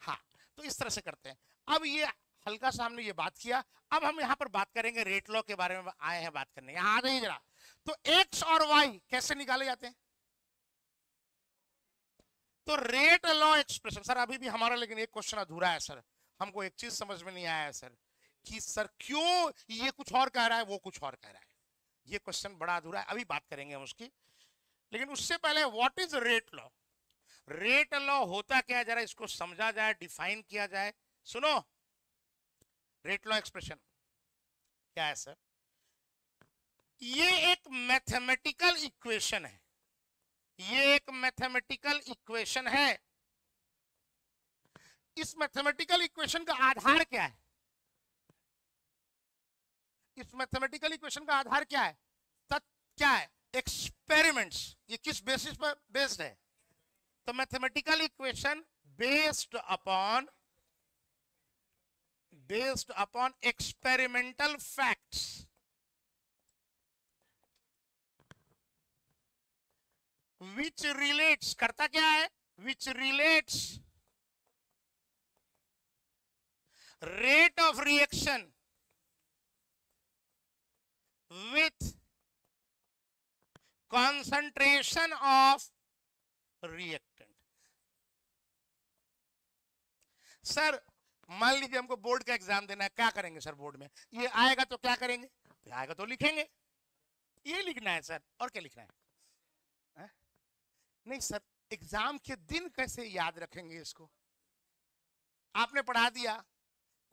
हाँ, तो इस तरह से करते हैं। अब ये हल्का सा हमने ये बात किया, अब हम यहाँ पर बात करेंगे रेट लॉ के बारे में आए हैं बात करने। यहाँ आ जाइए जरा। तो x और y कैसे निकाले जाते हैं? तो रेट लॉ एक्सप्रेशन सर अभी भी हमारा, लेकिन एक क्वेश्चन अधूरा है सर, हमको एक चीज समझ में नहीं आया है सर कि सर क्यों ये कुछ और कह रहा है वो कुछ और कह रहा है। ये क्वेश्चन बड़ा अधूरा है, अभी बात करेंगे हम उसकी। लेकिन उससे पहले what is rate law? Rate law होता क्या है, जरा इसको समझा जाए, डिफाइन किया जाए। सुनो, रेट लॉ एक्सप्रेशन क्या है सर? ये एक मैथमेटिकल इक्वेशन है। ये एक मैथमेटिकल इक्वेशन है। इस मैथमेटिकल इक्वेशन का आधार क्या है? इस मैथमेटिकल इक्वेशन का आधार क्या है? क्या है? एक्सपेरिमेंट्स। ये किस बेसिस पर बेस्ड है? तो mathematical equation based upon experimental facts, which relates, करता क्या है? which relates rate of reaction with concentration of reactant। Sir मान लीजिए हमको बोर्ड का एग्जाम देना है, क्या करेंगे सर? बोर्ड में ये आएगा तो क्या करेंगे? आएगा तो लिखेंगे, ये लिखना है सर, और क्या लिखना है? नहीं सर, एग्जाम के दिन कैसे याद रखेंगे इसको? आपने पढ़ा दिया,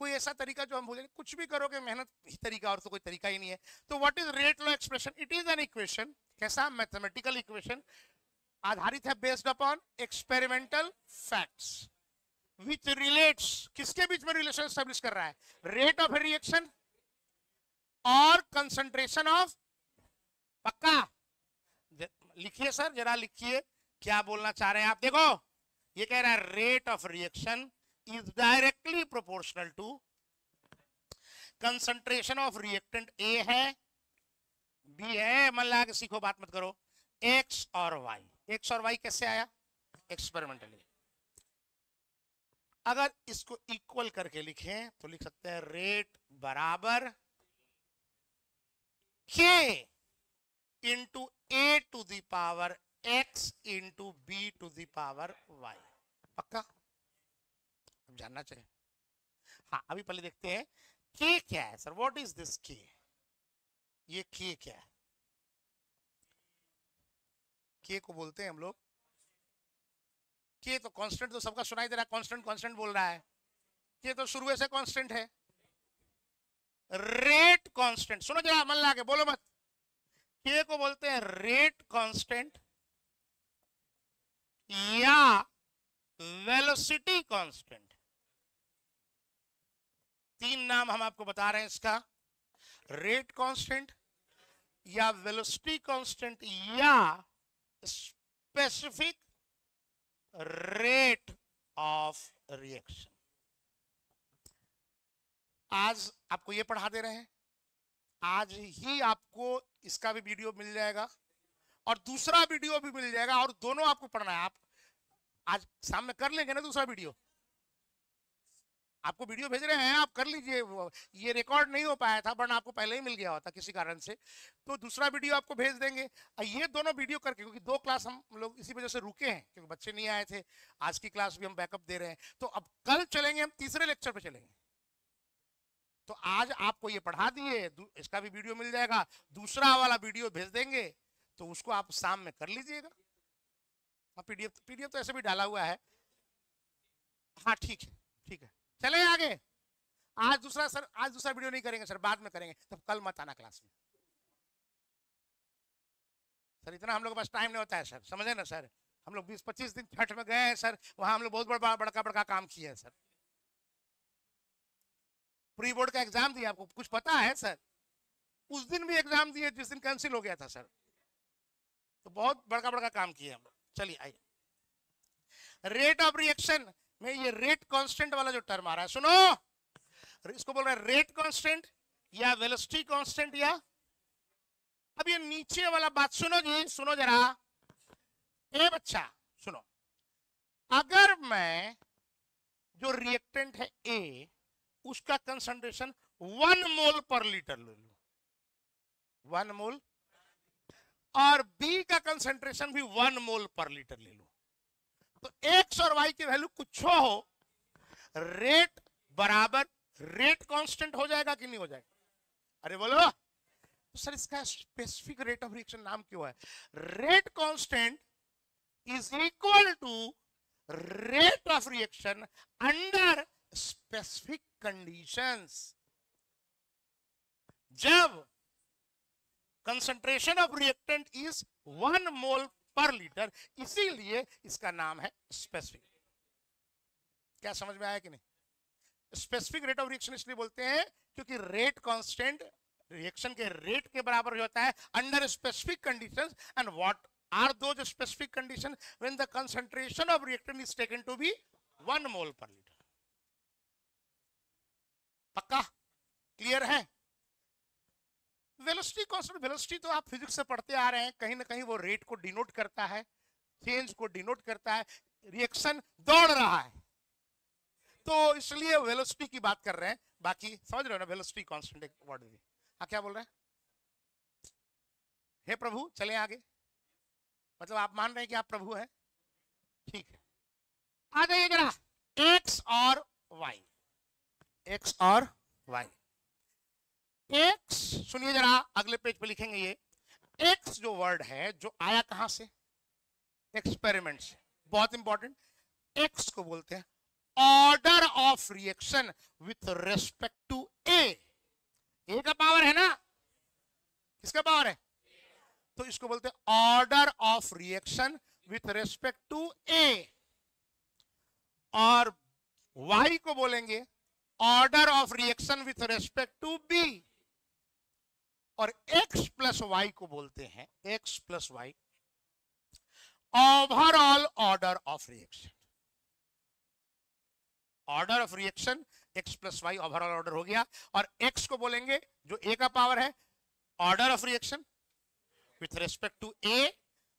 कोई ऐसा तरीका जो हम बोलेंगे कुछ भी करोगे मेहनत ही तरीका, और तो कोई तरीका ही नहीं है। तो what is rate law expression? It is an equation, कैसा? मैथमेटिकल इक्वेशन, आधारित है बेस्ड अपॉन एक्सपेरिमेंटल फैक्ट्स, विच रिलेट्स, किसके बीच में रिलेशन एस्टेब्लिश कर रहा है? रेट ऑफ रिएक्शन और कंसंट्रेशन ऑफ। पक्का? लिखिए सर, जरा लिखिए क्या बोलना चाह रहे हैं आप। देखो ये कह रहा है rate of reaction is directly proportional to concentration of reactant A है, बी है, मन लगा के सीखो, बात मत करो, एक्स और वाई। एक्स और वाई कैसे आया? एक्सपेरिमेंटली। अगर इसको इक्वल करके लिखें तो लिख सकते हैं रेट बराबर के into A to the power x into B to the power y। पक्का? जानना चाहिए। हाँ, अभी पहले देखते हैं k क्या है sir. What is this k? ये k क्या है? k को बोलते हैं हम लोग, k तो कांस्टेंट, तो सबका सुनाई दे रहा है, कांस्टेंट कांस्टेंट बोल रहा है। k तो शुरू से कांस्टेंट है। रेट कांस्टेंट, सुनो जरा मन लगा के, बोलो मत। k को बोलते हैं रेट कांस्टेंट या वेलोसिटी कांस्टेंट। तीन नाम हम आपको बता रहे हैं इसका, रेट कांस्टेंट या वेलोसिटी कांस्टेंट या स्पेसिफिक रेट ऑफ रिएक्शन। आज आपको ये पढ़ा दे रहे हैं, आज ही आपको इसका भी वीडियो मिल जाएगा और दूसरा वीडियो भी मिल जाएगा, और दोनों आपको पढ़ना है। आप आज शाम में कर लेंगे ना दूसरा वीडियो? आपको वीडियो भेज रहे हैं, आप कर लीजिए। ये रिकॉर्ड नहीं हो पाया था, वरना आपको पहले ही मिल गया होता किसी कारण से, तो दूसरा वीडियो आपको भेज देंगे। ये दोनों वीडियो करके, क्योंकि 2 क्लास हम लोग इसी वजह से रुके हैं, क्योंकि बच्चे नहीं आए थे। आज की क्लास भी हम बैकअप दे रहे हैं, तो अब कल चलेंगे हम तीसरे लेक्चर पे चलेंगे। तो आज आपको ये पढ़ा दिए, इसका भी वीडियो मिल जाएगा, दूसरा वाला वीडियो भेज देंगे, तो उसको आप शाम में कर लीजिएगा। पीडीएफ तो ऐसे भी डाला हुआ है। हाँ ठीक है, ठीक है, चले आगे। आज दूसरा वीडियो नहीं करेंगे सर, बाद में करेंगे, तब कल मत आना क्लास में सर। इतना हम लोग के पास टाइम नहीं होता है सर, समझे ना सर। हम लोग 20-25 दिन छठ में गए हैं सर, वहां हम लोग बहुत बड़का काम किए हैं सर। प्री बोर्ड का एग्जाम दिया, आपको कुछ पता है सर? उस दिन भी एग्जाम दिए जिस दिन कैंसिल हो गया था सर। तो बहुत बड़का काम किए हम लोग। चलिए आइए, रेट ऑफ रिएक्शन में ये रेट कांस्टेंट वाला जो टर्म आ रहा है, सुनो, इसको बोल रहे हैं रेट कांस्टेंट या वेलोसिटी कांस्टेंट या, अब ये नीचे वाला बात सुनो जी, सुनो जरा, ए बच्चा सुनो, अगर मैं जो रिएक्टेंट है ए उसका कंसंट्रेशन 1 मोल पर लीटर ले लूं, 1 मोल, और बी का कंसंट्रेशन भी 1 मोल पर लीटर ले लूं, तो एक्स और वाई की वैल्यू कुछ हो, रेट बराबर रेट कांस्टेंट हो जाएगा कि नहीं हो जाएगा? अरे बोलो तो सर इसका स्पेसिफिक रेट ऑफ रिएक्शन नाम क्यों है? Rate constant is equal to rate of reaction under specific conditions. जब concentration of reactant is 1 mole per litre, इसीलिए इसका नाम है स्पेसिफिक। क्या समझ में आया कि नहीं? स्पेसिफिक रेट ऑफ रिएक्शन इसलिए बोलते हैं क्योंकि रेट कांस्टेंट रिएक्शन के रेट के बराबर हो जाता है under specific conditions, and what are those specific condition? When the concentration of reactant is taken to be 1 mole per litre. पक्का क्लियर है? वेलोसिटी कांस्टेंट, वेलोसिटी तो आप फिजिक्स से पढ़ते आ रहे हैं, कहीं ना कहीं वो रेट को डिनोट करता है, चेंज को डिनोट करता है, रिएक्शन दौड़ रहा है, तो इसलिए वेलोसिटी की बात कर रहे हैं। बाकी समझ रहे हो ना, वेलोसिटी कांस्टेंट एक वर्ड है। हाँ क्या बोल रहे हैं? हे प्रभु चले आगे, मतलब आप मान रहे हैं कि आप प्रभु हैं, ठीक है। आ जाइए जरा, एक्स और वाई, एक्स और वाई। एक्स सुनिए जरा, अगले पेज पे लिखेंगे ये एक्स जो वर्ड है, जो आया कहां से? एक्सपेरिमेंट से, बहुत इंपॉर्टेंट। एक्स को बोलते हैं order of reaction with respect to A. A का पावर है ना, किसका पावर है? तो इसको बोलते हैं order of reaction with respect to A, और वाई को बोलेंगे order of reaction with respect to B, और x प्लस वाई को बोलते हैं, x plus y overall order of reaction. Order of reaction x plus y overall order हो गया, और x को बोलेंगे जो a का पावर है order of reaction with respect to a,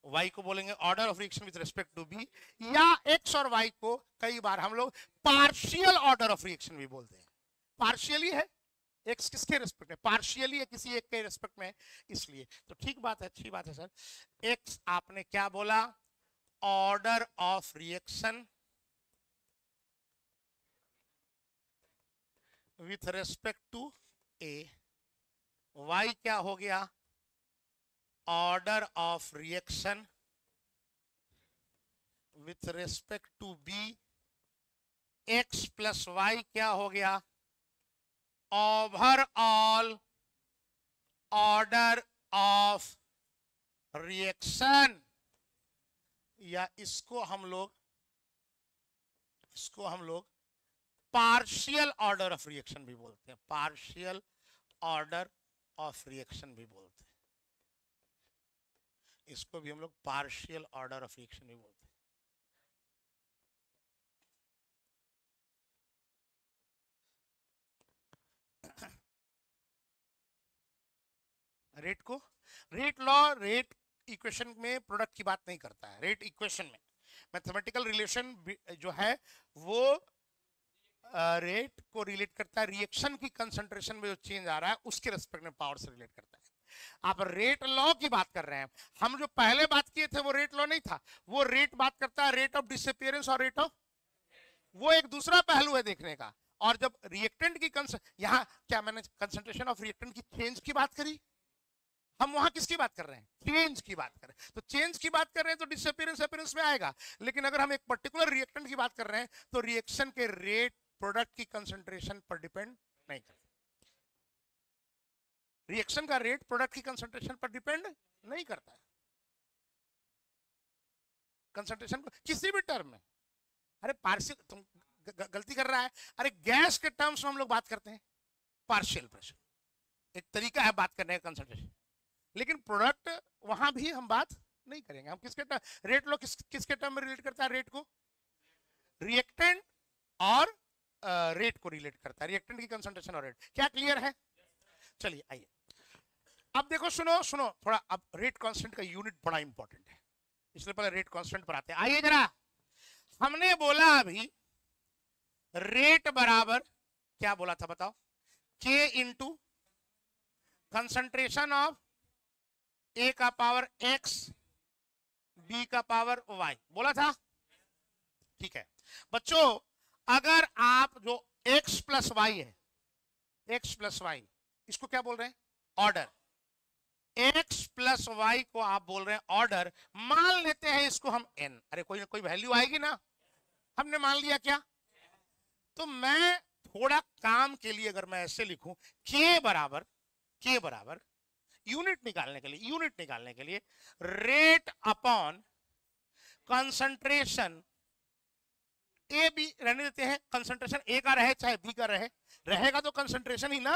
y को बोलेंगे order of reaction with respect to b, या x और y को कई बार हम लोग पार्शियल ऑर्डर ऑफ रिएक्शन भी बोलते हैं। पार्शियली है, एक्स किसके रेस्पेक्ट में? पार्शियली है, किसी एक के रेस्पेक्ट में, इसलिए तो ठीक बात है, अच्छी बात है सर। एक्स आपने क्या बोला? Order of reaction with respect to A, Y क्या हो गया? Order of reaction with respect to B, X plus Y क्या हो गया? ओवरऑल ऑर्डर ऑफ रिएक्शन, या इसको हम लोग पार्शियल ऑर्डर ऑफ रिएक्शन भी बोलते हैं, पार्शियल ऑर्डर ऑफ रिएक्शन भी बोलते हैं, इसको भी हम लोग पार्शियल ऑर्डर ऑफ रिएक्शन भी बोलते हैं। रेट को, रेट लॉ रेट इक्वेशन में प्रोडक्ट की बात नहीं करता है, रेट इक्वेशन में मैथमेटिकल रिलेशन जो है वो रेट को रिलेट करता है रिएक्शन की कंसंट्रेशन में जो चेंज आ रहा है उसके रेस्पेक्ट में पावर से रिलेट करता है। आप रेट लॉ की बात कर रहे हैं, हम जो पहले बात किए थे वो रेट लॉ नहीं था, वो रेट बात करता है रेट ऑफ डिसअपीयरेंस और रेट ऑफ, वो एक दूसरा पहलू है देखने का। और जब रिएक्टेंट की यहाँ क्या मैंने कंसंट्रेशन ऑफ रिएक्टेंट की चेंज की बात करी, हम वहां किसकी बात कर रहे हैं? चेंज की बात कर रहे हैं। तो चेंज की बात कर रहे हैं तो डिसअपीयरेंस अपीयरेंस में आएगा, लेकिन अगर हम एक पर्टिकुलर रिएक्टेंट की बात कर रहे हैं तो रिएक्शन के रेट प्रोडक्ट की कंसंट्रेशन पर डिपेंड नहीं करता। रिएक्शन का रेट प्रोडक्ट की कंसंट्रेशन पर डिपेंड नहीं करता है, कंसंट्रेशन को किसी भी टर्म में। अरे पार्शियल, तुम गलती कर रहा है, अरे गैस के टर्म्स में हम लोग बात करते हैं पार्शियल प्रेशर, एक तरीका है बात करने का कंसंट्रेशन, लेकिन प्रोडक्ट वहां भी हम बात नहीं करेंगे। हम किसके रेट लो किसके टर्म में रिलेट करता है रेट को? रिएक्टेंट और रेट को रिलेट करता है, रिएक्टेंट की कंसंट्रेशन और रेट। क्या क्लियर है? चलिए आइए अब देखो, सुनो सुनो थोड़ा। अब रेट कांस्टेंट का यूनिट बड़ा इंपॉर्टेंट है, इसलिए पहले रेट कांस्टेंट पर आते हैं। आइए जरा, हमने बोला अभी रेट बराबर क्या बोला था बताओ? के इंटू कंसंट्रेशन ऑफ ए का पावर एक्स बी का पावर वाई बोला था। ठीक है बच्चों, अगर आप जो x प्लस वाई है, x प्लस वाई, इसको क्या बोल रहे हैं? ऑर्डर। x प्लस वाई को आप बोल रहे हैं ऑर्डर। मान लेते हैं इसको हम n, अरे कोई ना कोई वैल्यू आएगी ना, हमने मान लिया क्या? तो मैं थोड़ा काम के लिए अगर मैं ऐसे लिखूं, k बराबर यूनिट निकालने के लिए rate upon concentration, A B रहने देते हैं, कंसंट्रेशन ए का रहे चाहे बी का रहे, रहेगा तो कंसंट्रेशन ही ना,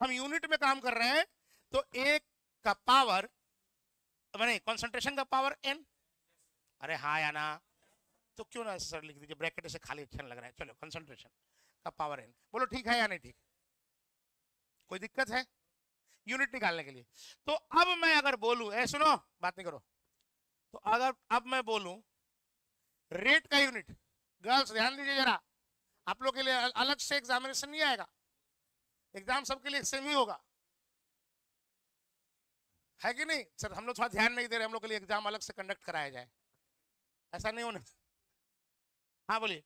हम यूनिट में काम कर रहे हैं, तो ए का पावर मैंने कंसंट्रेशन का पावर एन। अरे हाँ या ना, तो क्यों ना सर लिख दीजिए, ब्रैकेट से खाली अच्छा लग रहा है। चलो कंसंट्रेशन का पावर एन, बोलो ठीक है या नहीं ठीक? कोई दिक्कत है यूनिट निकालने के लिए? तो अब मैं अगर बोलूं, ए सुनो बात नहीं करो, तो अगर अब मैं बोलूं रेट का यूनिट, गर्ल्स ध्यान दीजिए जरा, आप लोग के लिए अलग से एग्जामिनेशन नहीं आएगा, एग्जाम सबके लिए सेम ही होगा, है कि नहीं सर? हम लोग थोड़ा ध्यान नहीं दे रहे, हम लोग के लिए एग्जाम अलग से कंडक्ट कराया जाए, ऐसा नहीं होना। हाँ बोलिए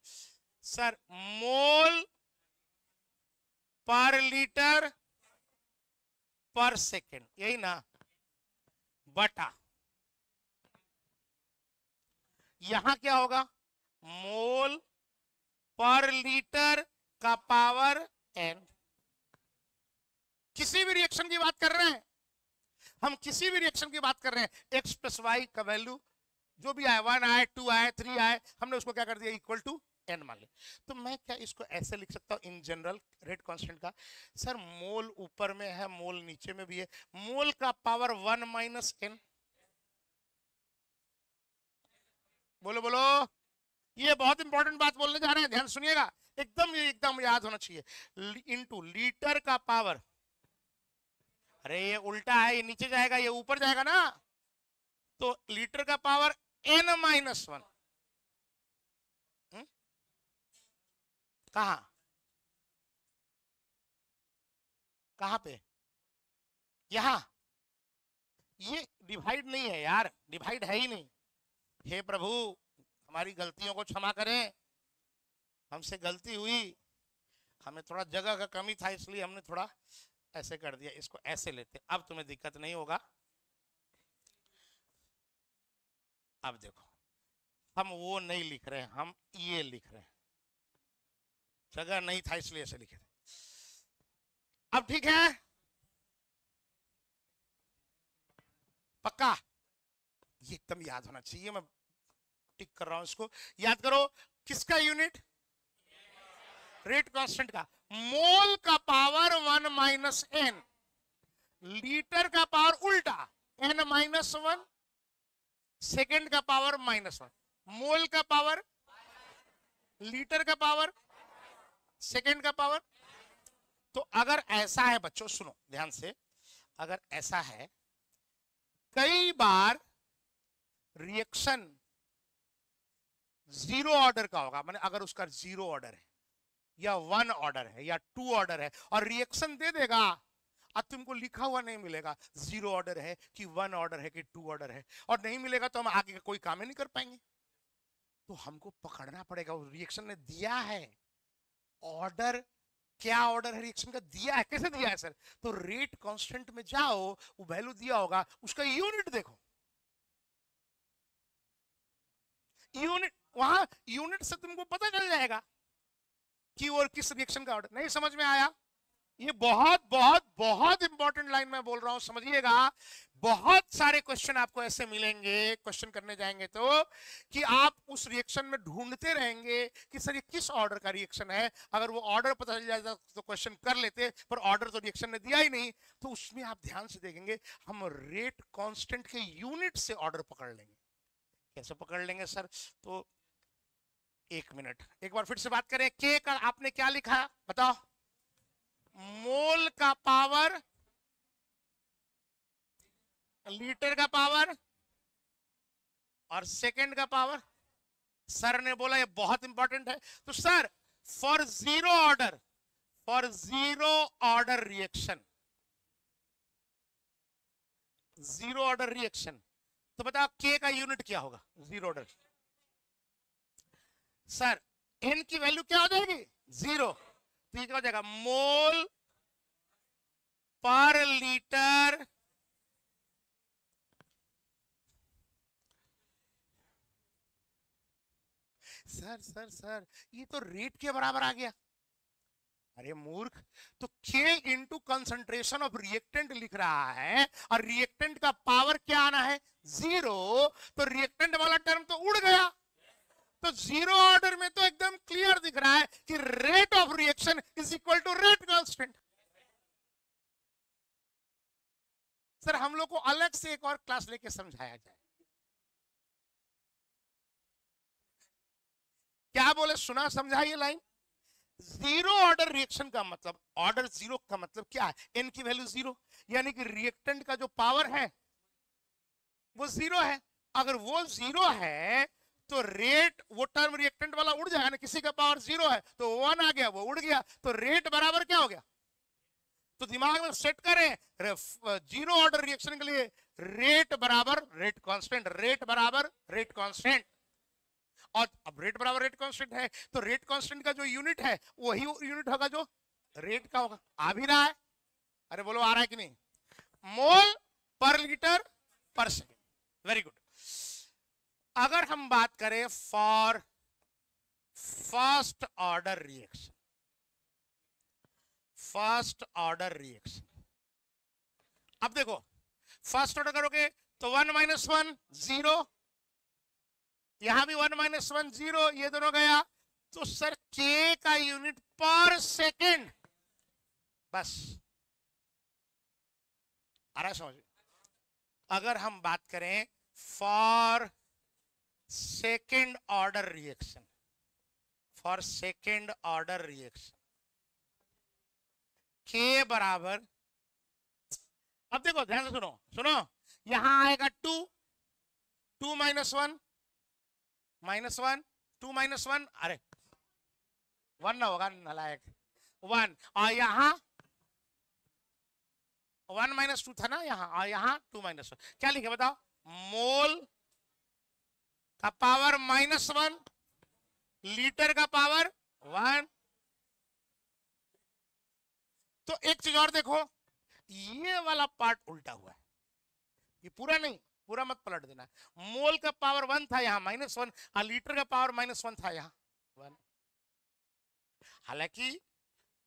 सर, मोल पर लीटर पर सेकेंड, यही ना, बटा यहां क्या होगा? मोल पर लीटर का पावर एन। किसी भी रिएक्शन की बात कर रहे हैं हम, किसी भी रिएक्शन की बात कर रहे हैं, एक्स प्लस वाई का वैल्यू जो भी आए, 1 आए 2 आए 3 आए, हमने उसको क्या कर दिया? इक्वल टू एन मान लिया। तो मैं क्या इसको ऐसे लिख सकता हूं इन जनरल रेट कांस्टेंट का? सर मोल ऊपर में है, मोल नीचे में भी है, मोल का पावर 1 माइनस एन। बोलो बोलो, ये बहुत इंपॉर्टेंट बात बोलने जा रहे हैं, ध्यान सुनिएगा, एकदम याद होना चाहिए। इनटू लीटर का पावर, अरे ये उल्टा है, ये नीचे जाएगा ये ऊपर जाएगा ना, तो लीटर का पावर n माइनस 1। कहा कहां पे? यहां। ये डिवाइड नहीं है यार, डिवाइड है ही नहीं। हे प्रभु हमारी गलतियों को क्षमा करें, हमसे गलती हुई, हमें थोड़ा जगह का कमी था, इसलिए हमने थोड़ा ऐसे कर दिया, इसको ऐसे लेते, अब तुम्हें दिक्कत नहीं होगा। अब देखो, हम वो नहीं लिख रहे हैं, हम ये लिख रहे हैं, जगह नहीं था इसलिए ऐसे लिखे थे। अब ठीक है, पक्का ये एकदम याद होना चाहिए, मैं टिक कर रहा हूं इसको, याद करो। किसका यूनिट? रेट कांस्टेंट का। मोल का पावर 1 माइनस एन, लीटर का पावर उल्टा n माइनस 1, सेकेंड का पावर -1, मोल का पावर, लीटर का पावर, सेकेंड का पावर। तो अगर ऐसा है बच्चों, सुनो ध्यान से, अगर ऐसा है, कई बार रिएक्शन जीरो ऑर्डर का होगा, माने अगर उसका 0 ऑर्डर है या 1 ऑर्डर है या 2 ऑर्डर है, और रिएक्शन दे देगा, अब तुमको लिखा हुआ नहीं मिलेगा 0 ऑर्डर है कि 1 ऑर्डर है कि 2 ऑर्डर है, और नहीं मिलेगा तो हम आगे का कोई काम ही नहीं कर पाएंगे। तो हमको पकड़ना पड़ेगा, उस रिएक्शन ने दिया है ऑर्डर, क्या ऑर्डर है रिएक्शन का, दिया है, कैसे दिया है सर? तो रेट कांस्टेंट में जाओ, वो वैल्यू दिया होगा, उसका यूनिट देखो, यूनिट, वहां यूनिट से तुमको पता चल जाएगा कि और किस रिएक्शन का ऑर्डर। नहीं समझ में आया? ये बहुत बहुत बहुत इंपॉर्टेंट लाइन में बोल रहा हूं, समझिएगा। बहुत सारे क्वेश्चन आपको ऐसे मिलेंगे, क्वेश्चन करने जाएंगे तो, कि आप उस रिएक्शन में ढूंढते रहेंगे कि सर ये किस ऑर्डर का रिएक्शन है। अगर वो ऑर्डर पता चल जाता तो क्वेश्चन कर लेते, पर ऑर्डर तो रिएक्शन ने दिया ही नहीं, तो उसमें आप ध्यान से देखेंगे, हम रेट कांस्टेंट के यूनिट से ऑर्डर पकड़ लेंगे। कैसे पकड़ लेंगे सर? तो एक मिनट, एक बार फिर से बात करें। के का आपने क्या लिखा बताओ? मोल का पावर, लीटर का पावर और सेकंड का पावर। सर ने बोला ये बहुत इंपॉर्टेंट है। तो sir for zero order reaction, zero order reaction, तो बताओ के का यूनिट क्या होगा? Zero order. सर एन की वैल्यू क्या हो जाएगी? जीरो। तो ये क्या हो जाएगा? मोल per litre sir sir sir ये तो रेट के बराबर आ गया। अरे मूर्ख, तो K into concentration of reactant लिख रहा है और रिएक्टेंट का पावर क्या आना है? जीरो। तो रिएक्टेंट वाला टर्म तो उड़ गया। तो जीरो ऑर्डर में तो एकदम क्लियर दिख रहा है कि rate of reaction is equal to rate constant. Sir हम लोग को अलग से एक और क्लास लेके समझाया जाए। क्या बोले? सुना? समझाइए लाइन। जीरो ऑर्डर रिएक्शन का मतलब, ऑर्डर जीरो का मतलब क्या है? एन की वैल्यू जीरो, यानी कि रिएक्टेंट का जो पावर है वो जीरो है। अगर वो जीरो है तो रेट, वो टर्म रिएक्टेंट वाला उड़ जाएगा ना। किसी का पावर जीरो है तो वन आ गया, वो उड़ गया, तो रेट बराबर क्या हो गया? तो दिमाग में सेट करें जीरो ऑर्डर रिएक्शन के लिए रेट बराबर रेट कांस्टेंट, रेट बराबर रेट कांस्टेंट। और अब रेट बराबर रेट कांस्टेंट है तो रेट कांस्टेंट का जो यूनिट है वही यूनिट होगा जो रेट का होगा। आ भी रहा है? अरे बोलो आ रहा है कि नहीं? मोल पर लीटर पर सेकेंड। Very good. अगर हम बात करें for first order reaction, first order reaction, अब देखो फर्स्ट ऑर्डर करोगे तो 1 माइनस 1 जीरो, यहां भी 1 माइनस 1 जीरो, ये दोनों गया। तो सर के का यूनिट पर सेकेंड, बस आ रहा समझ। अगर हम बात करें for second order reaction, for second order reaction के बराबर, अब देखो ध्यान से सुनो, सुनो, यहां आएगा 2, 2 माइनस 1 माइनस 1, 2 माइनस 1, अरे 1 ना होगा नालायक, 1, और यहां 1 माइनस 2 था ना यहां, और यहां 2 माइनस 1, क्या लिखे बताओ? मोल का पावर माइनस 1, लीटर का पावर 1। तो एक चीज और देखो, ये वाला पार्ट उल्टा हुआ है, ये पूरा नहीं, पूरा मत पलट देना। मोल का पावर 1 था यहां माइनस 1, और लीटर का पावर माइनस 1 था यहां 1। हालांकि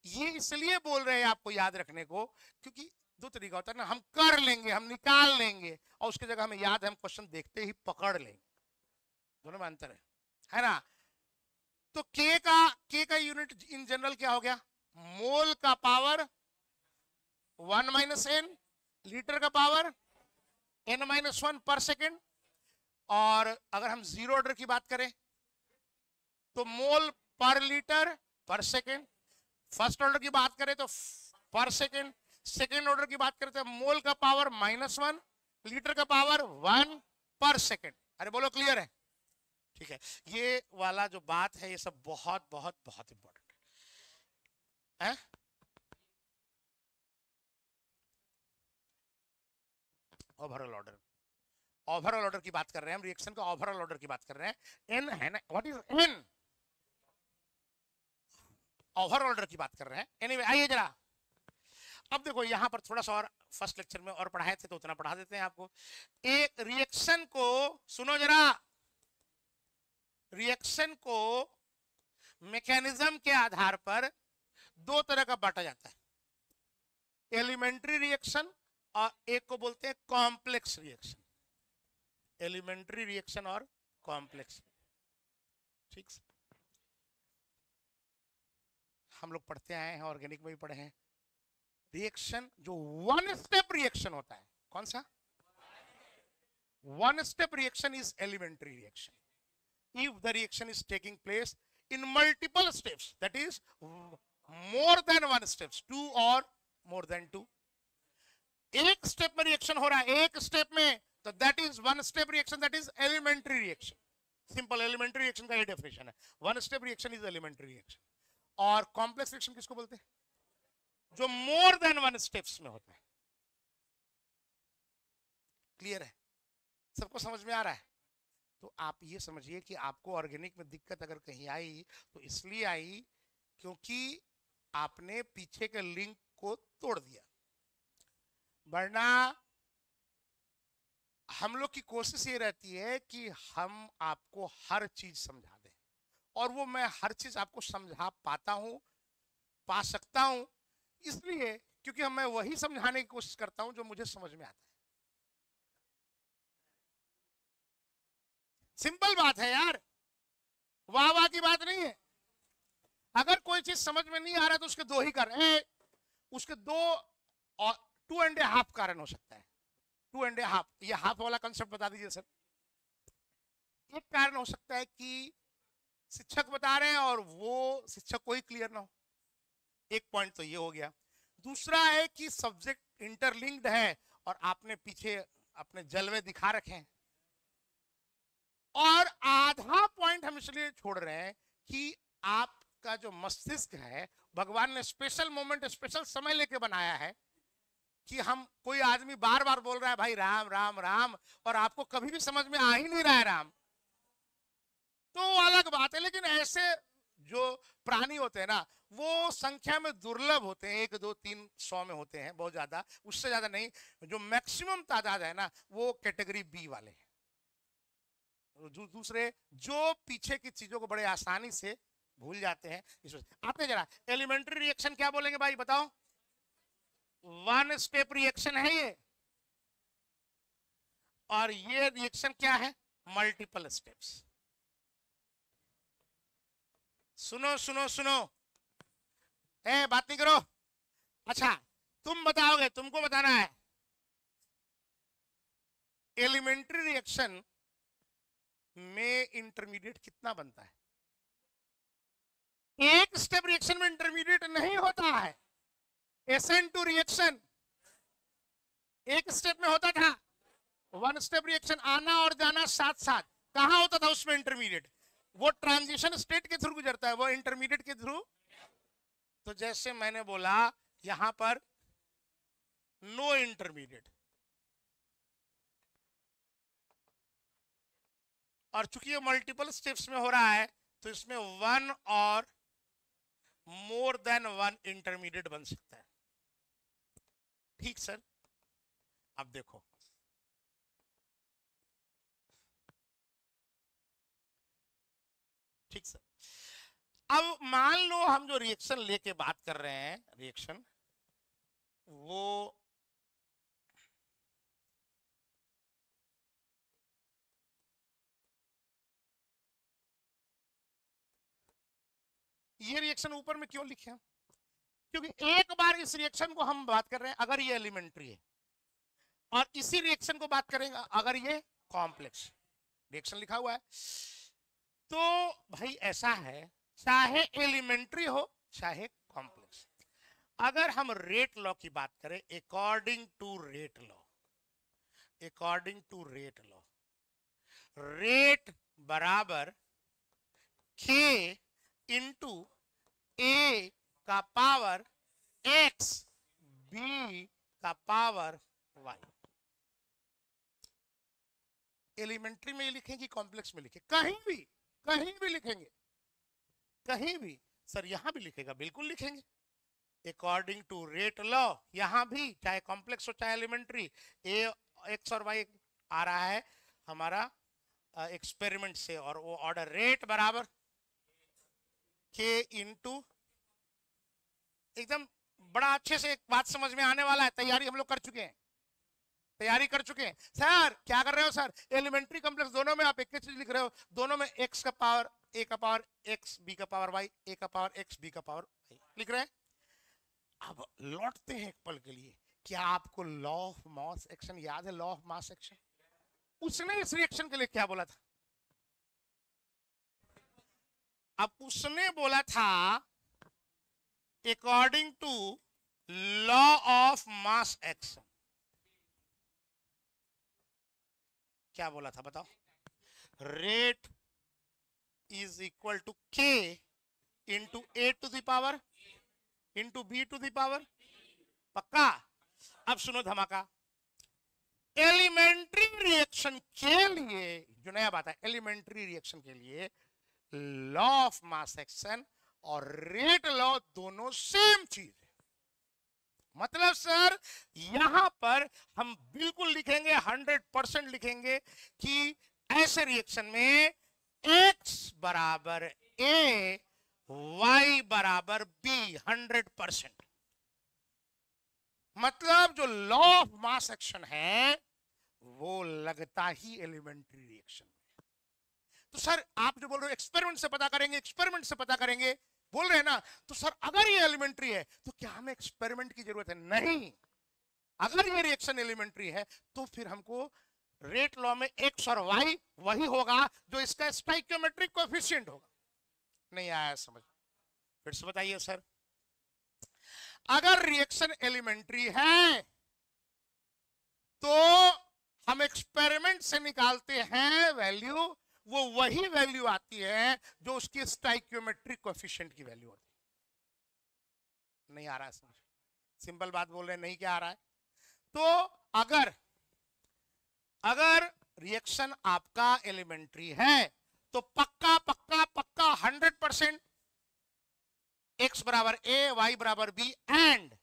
ये इसलिए बोल रहे हैं आपको याद रखने को, क्योंकि दो तरीका होता है ना, हम कर लेंगे, हम निकाल लेंगे, और उसकी जगह हमें याद है, हम क्वेश्चन देखते ही पकड़ लेंगे, दोनों में अंतर है ना। तो के का यूनिट इन जनरल क्या हो गया? मोल का पावर 1 माइनस एन, लीटर का पावर n माइनस 1 पर सेकेंड। और अगर हम जीरो ऑर्डर की बात करें तो मोल पर लीटर पर सेकेंड। फर्स्ट ऑर्डर की बात करें तो पर सेकेंड। सेकेंड ऑर्डर की बात करें तो मोल का पावर माइनस 1, लीटर का पावर 1 पर सेकेंड। अरे बोलो क्लियर है? ठीक है, ये वाला जो बात है ये सब बहुत बहुत बहुत इंपॉर्टेंट है। ओवरऑल ऑर्डर, ओवरऑल ऑर्डर की बात कर रहे हैं हम, रिएक्शन का ओवरऑल ऑर्डर की बात कर रहे हैं। एन है ना, what is an? Overall order की बात कर रहे हैं। एनीवे आइए जरा, अब देखो यहां पर थोड़ा सा और फर्स्ट लेक्चर में और पढ़ाए थे तो उतना पढ़ा देते हैं आपको। एक रिएक्शन को सुनो जरा, रिएक्शन को मैकेनिज्म के आधार पर दो तरह का बांटा जाता है, एलिमेंट्री रिएक्शन और एक को बोलते हैं कॉम्प्लेक्स रिएक्शन। एलिमेंट्री रिएक्शन और कॉम्प्लेक्स, ठीक से हम लोग पढ़ते आए हैं, ऑर्गेनिक में भी पढ़े हैं। रिएक्शन जो वन स्टेप रिएक्शन होता है, कौन सा? One step reaction is elementary reaction. if the reaction is taking place in multiple steps, that is more than one steps, 2 or more than 2. एक स्टेप में रिएक्शन हो रहा है, एक स्टेप में, तो that is one step reaction, that is elementary reaction. Simple elementary reaction का ये डेफिनेशन है. One step reaction is elementary reaction. और कॉम्प्लेक्स रिएक्शन किसको बोलते हैं? जो मोर देन वन स्टेप्स में होता है. क्लियर है? सबको समझ में आ रहा है? तो आप ये समझिए कि आपको ऑर्गेनिक में दिक्कत अगर कहीं आई तो इसलिए आई क्योंकि आपने पीछे के लिंक को तोड़ दिया. वरना हम लोग की कोशिश ये रहती है कि हम आपको हर चीज समझा दें, और वो मैं हर चीज आपको समझा पाता हूं, पा सकता हूं, इसलिए क्योंकि मैं वही समझाने की कोशिश करता हूं जो मुझे समझ में आता है. सिंपल बात है यार, वाह वाह की बात नहीं है. अगर कोई चीज समझ में नहीं आ रहा तो उसके दो ही कारण, उसके दो और 2.5 कारण हो सकता है. 2.5, ये हाफ वाला कंसेप्ट बता दीजिए सर. एक कारण हो सकता है कि शिक्षक बता रहे हैं और वो शिक्षक को ही क्लियर ना हो. एक पॉइंट तो ये हो गया. दूसरा है कि सब्जेक्ट इंटरलिंक्ड है और आपने पीछे अपने जलवे दिखा रखे हैं. और आधा पॉइंट हम इसलिए छोड़ रहे हैं कि आपका जो मस्तिष्क है भगवान ने स्पेशल मोमेंट, स्पेशल समय लेके बनाया है कि हम, कोई आदमी बार बार बोल रहा है भाई राम राम राम, और आपको कभी भी समझ में आ ही नहीं रहा है राम, तो अलग बात है. लेकिन ऐसे जो प्राणी होते हैं ना, वो संख्या में दुर्लभ होते हैं, 1 2 3 100 में होते हैं, बहुत ज्यादा, उससे ज्यादा नहीं. जो मैक्सिमम तादाद है ना, वो कैटेगरी बी वाले हैं. दूसरे जो पीछे की चीजों को बड़े आसानी से भूल जाते हैं. आपने जरा एलिमेंट्री रिएक्शन क्या बोलेंगे भाई बताओ? वन स्टेप रिएक्शन है ये. और ये रिएक्शन क्या है? Multiple steps. सुनो सुनो सुनो, बात नहीं करो. अच्छा, तुम बताओगे, तुमको बताना है. एलिमेंट्री रिएक्शन में इंटरमीडिएट कितना बनता है? एक स्टेप रिएक्शन में इंटरमीडिएट नहीं होता है. SN2 रिएक्शन एक स्टेप में होता था. वन स्टेप रिएक्शन आना और जाना साथ साथ. कहां होता था उसमें इंटरमीडिएट? वो ट्रांजिशन स्टेट के थ्रू गुजरता है, वो इंटरमीडिएट के थ्रू. तो जैसे मैंने बोला यहां पर नो इंटरमीडिएट, और चूंकि ये मल्टीपल स्टेप्स में हो रहा है तो इसमें 1 और मोर देन 1 इंटरमीडिएट बन सकता है. ठीक सर. अब देखो, ठीक सर. अब मान लो हम जो रिएक्शन लेके बात कर रहे हैं, रिएक्शन वो ये रिएक्शन ऊपर में क्यों लिखे हैं? क्योंकि एक बार इस रिएक्शन को हम बात कर रहे हैं अगर ये एलिमेंट्री है, और इसी रिएक्शन को बात करेंगे अगर ये कॉम्प्लेक्स रिएक्शन लिखा हुआ है. तो भाई ऐसा है, चाहे एलिमेंट्री हो चाहे कॉम्प्लेक्स, अगर हम रेट लॉ की बात करें, according to rate law, according to rate law, rate बराबर k इंटू a का पावर x b का पावर y. एलिमेंट्री में लिखेंगे, कॉम्प्लेक्स में लिखे, कहीं भी लिखेंगे, कहीं भी. सर यहां भी लिखेगा, बिल्कुल लिखेंगे. अकॉर्डिंग टू रेट लॉ यहां भी, चाहे कॉम्प्लेक्स हो चाहे एलिमेंट्री, ए एक्स और वाई आ रहा है हमारा एक्सपेरिमेंट से, और वो ऑर्डर रेट बराबर के इंटू, एकदम बड़ा अच्छे से एक बात समझ में आने वाला है. तैयारी हम लोग कर चुके हैं, तैयारी कर चुके हैं. सर क्या कर रहे हो सर? एलिमेंट्री कॉम्प्लेक्स दोनों में आप एक ही चीज लिख रहे हो, दोनों में x का पावर a का पावर x, b का पावर y, a का पावर x, b का पावर y लिख रहे हैं. अब लौटते हैं एक पल के लिए, क्या आपको लॉ ऑफ मास एक्शन याद है? लॉ ऑफ मास एक्शन, उसने इस रिएक्शन के लिए क्या बोला था? अब उसने बोला था according to law of mass action, क्या बोला था बताओ? Rate is equal to K into A to the power into B to the power. पक्का? अब सुनो धमाका, एलिमेंट्री रिएक्शन के लिए, जो नया बात है, एलिमेंट्री रिएक्शन के लिए लॉ ऑफ मास एक्शन और रेट लॉ दोनों सेम चीज है। मतलब सर यहां पर हम बिल्कुल लिखेंगे, 100% लिखेंगे कि ऐसे रिएक्शन में x बराबर a, y बराबर b, 100%। मतलब जो लॉ ऑफ मास एक्शन है वो लगता ही एलिमेंट्री रिएक्शन में। तो सर आप जो बोल रहे हो एक्सपेरिमेंट से पता करेंगे, एक्सपेरिमेंट से पता करेंगे बोल रहे हैं ना, तो सर अगर ये एलिमेंट्री है तो क्या हमें एक्सपेरिमेंट की जरूरत है? नहीं। अगर ये रिएक्शन एलिमेंट्री है तो फिर हमको रेट लॉ में x और y वही होगा जो इसका स्टोइकियोमेट्रिक कोएफिशिएंट होगा। नहीं आया समझ? फिर से बताइए सर। अगर रिएक्शन एलिमेंट्री है तो हम एक्सपेरिमेंट से निकालते हैं वैल्यू, वो वही वैल्यू आती है जो उसकी स्टोइकियोमेट्रिक कोएफिशिएंट की वैल्यू होती है। नहीं आ रहा है समझ? सिंपल बात बोल रहे हैं, नहीं क्या आ रहा है? तो अगर रिएक्शन आपका एलिमेंट्री है तो पक्का पक्का पक्का 100% x बराबर a, y बराबर b एंड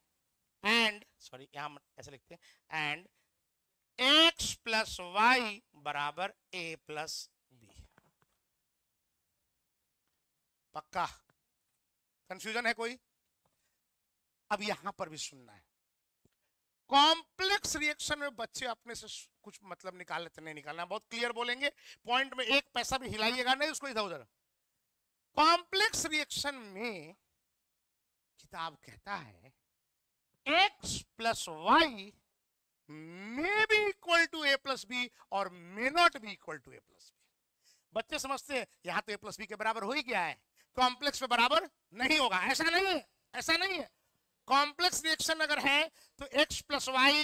सॉरी यहां ऐसे लिखते हैं, एंड x प्लस वाई बराबर a प्लस b। पक्का? कंफ्यूजन है कोई? अब यहां पर भी सुनना है। कॉम्प्लेक्स रिएक्शन में बच्चे अपने से कुछ मतलब निकाल लेते, नहीं निकालना, बहुत क्लियर बोलेंगे, पॉइंट में एक पैसा भी हिलाइएगा नहीं उसको इधर उधर। कॉम्प्लेक्स रिएक्शन में किताब कहता है x plus y may be equal to a plus B और may not be equal to a plus B. बच्चे समझते हैं यहां तो a प्लस बी के बराबर हो ही गया है, कॉम्प्लेक्स में बराबर नहीं होगा। ऐसा नहीं है, ऐसा नहीं है। कॉम्प्लेक्स रिएक्शन अगर है तो x plus Y,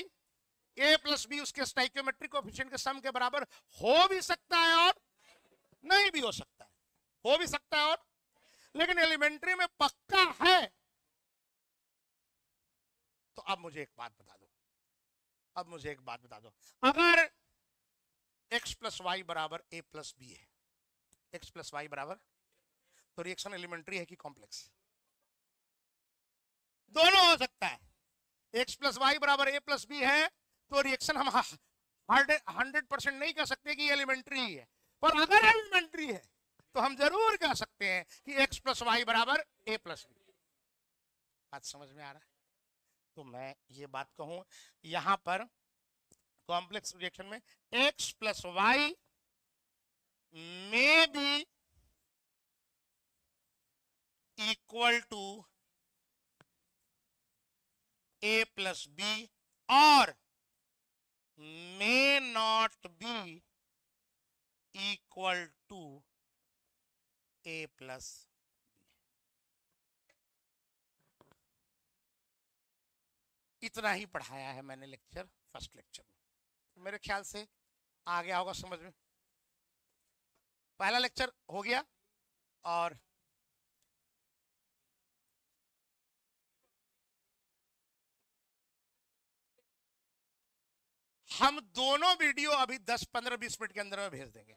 a plus B उसके स्टोइकियोमेट्रिक कोएफिशिएंट के सम के बराबर हो भी सकता है और नहीं भी हो सकता है, हो भी सकता है और, लेकिन एलिमेंट्री में पक्का है। तो अब मुझे एक बात बता दो, अब मुझे एक बात बता दो, अगर x प्लस वाई बराबर a प्लस बी है, x प्लस वाई बराबर, तो रिएक्शन एलिमेंट्री है कि कॉम्प्लेक्स? दोनों हो सकता है। x प्लस वाई बराबर a प्लस बी है तो रिएक्शन हम 100% नहीं कह सकते कि एलिमेंट्री है, पर अगर एलिमेंट्री है तो हम जरूर कह सकते हैं कि x प्लस वाई बराबर a प्लस बी। बात समझ में आ रहा है? तो मैं ये बात कहूं, यहां पर कॉम्प्लेक्स रिएक्शन में x plus y may be equal to a plus B और may not be equal to a plus B. इतना ही पढ़ाया है मैंने लेक्चर, फर्स्ट लेक्चर में। मेरे ख्याल से आ गया होगा समझ में। पहला लेक्चर हो गया और हम दोनों वीडियो अभी 10, 15, 20 मिनट के अंदर में भेज देंगे।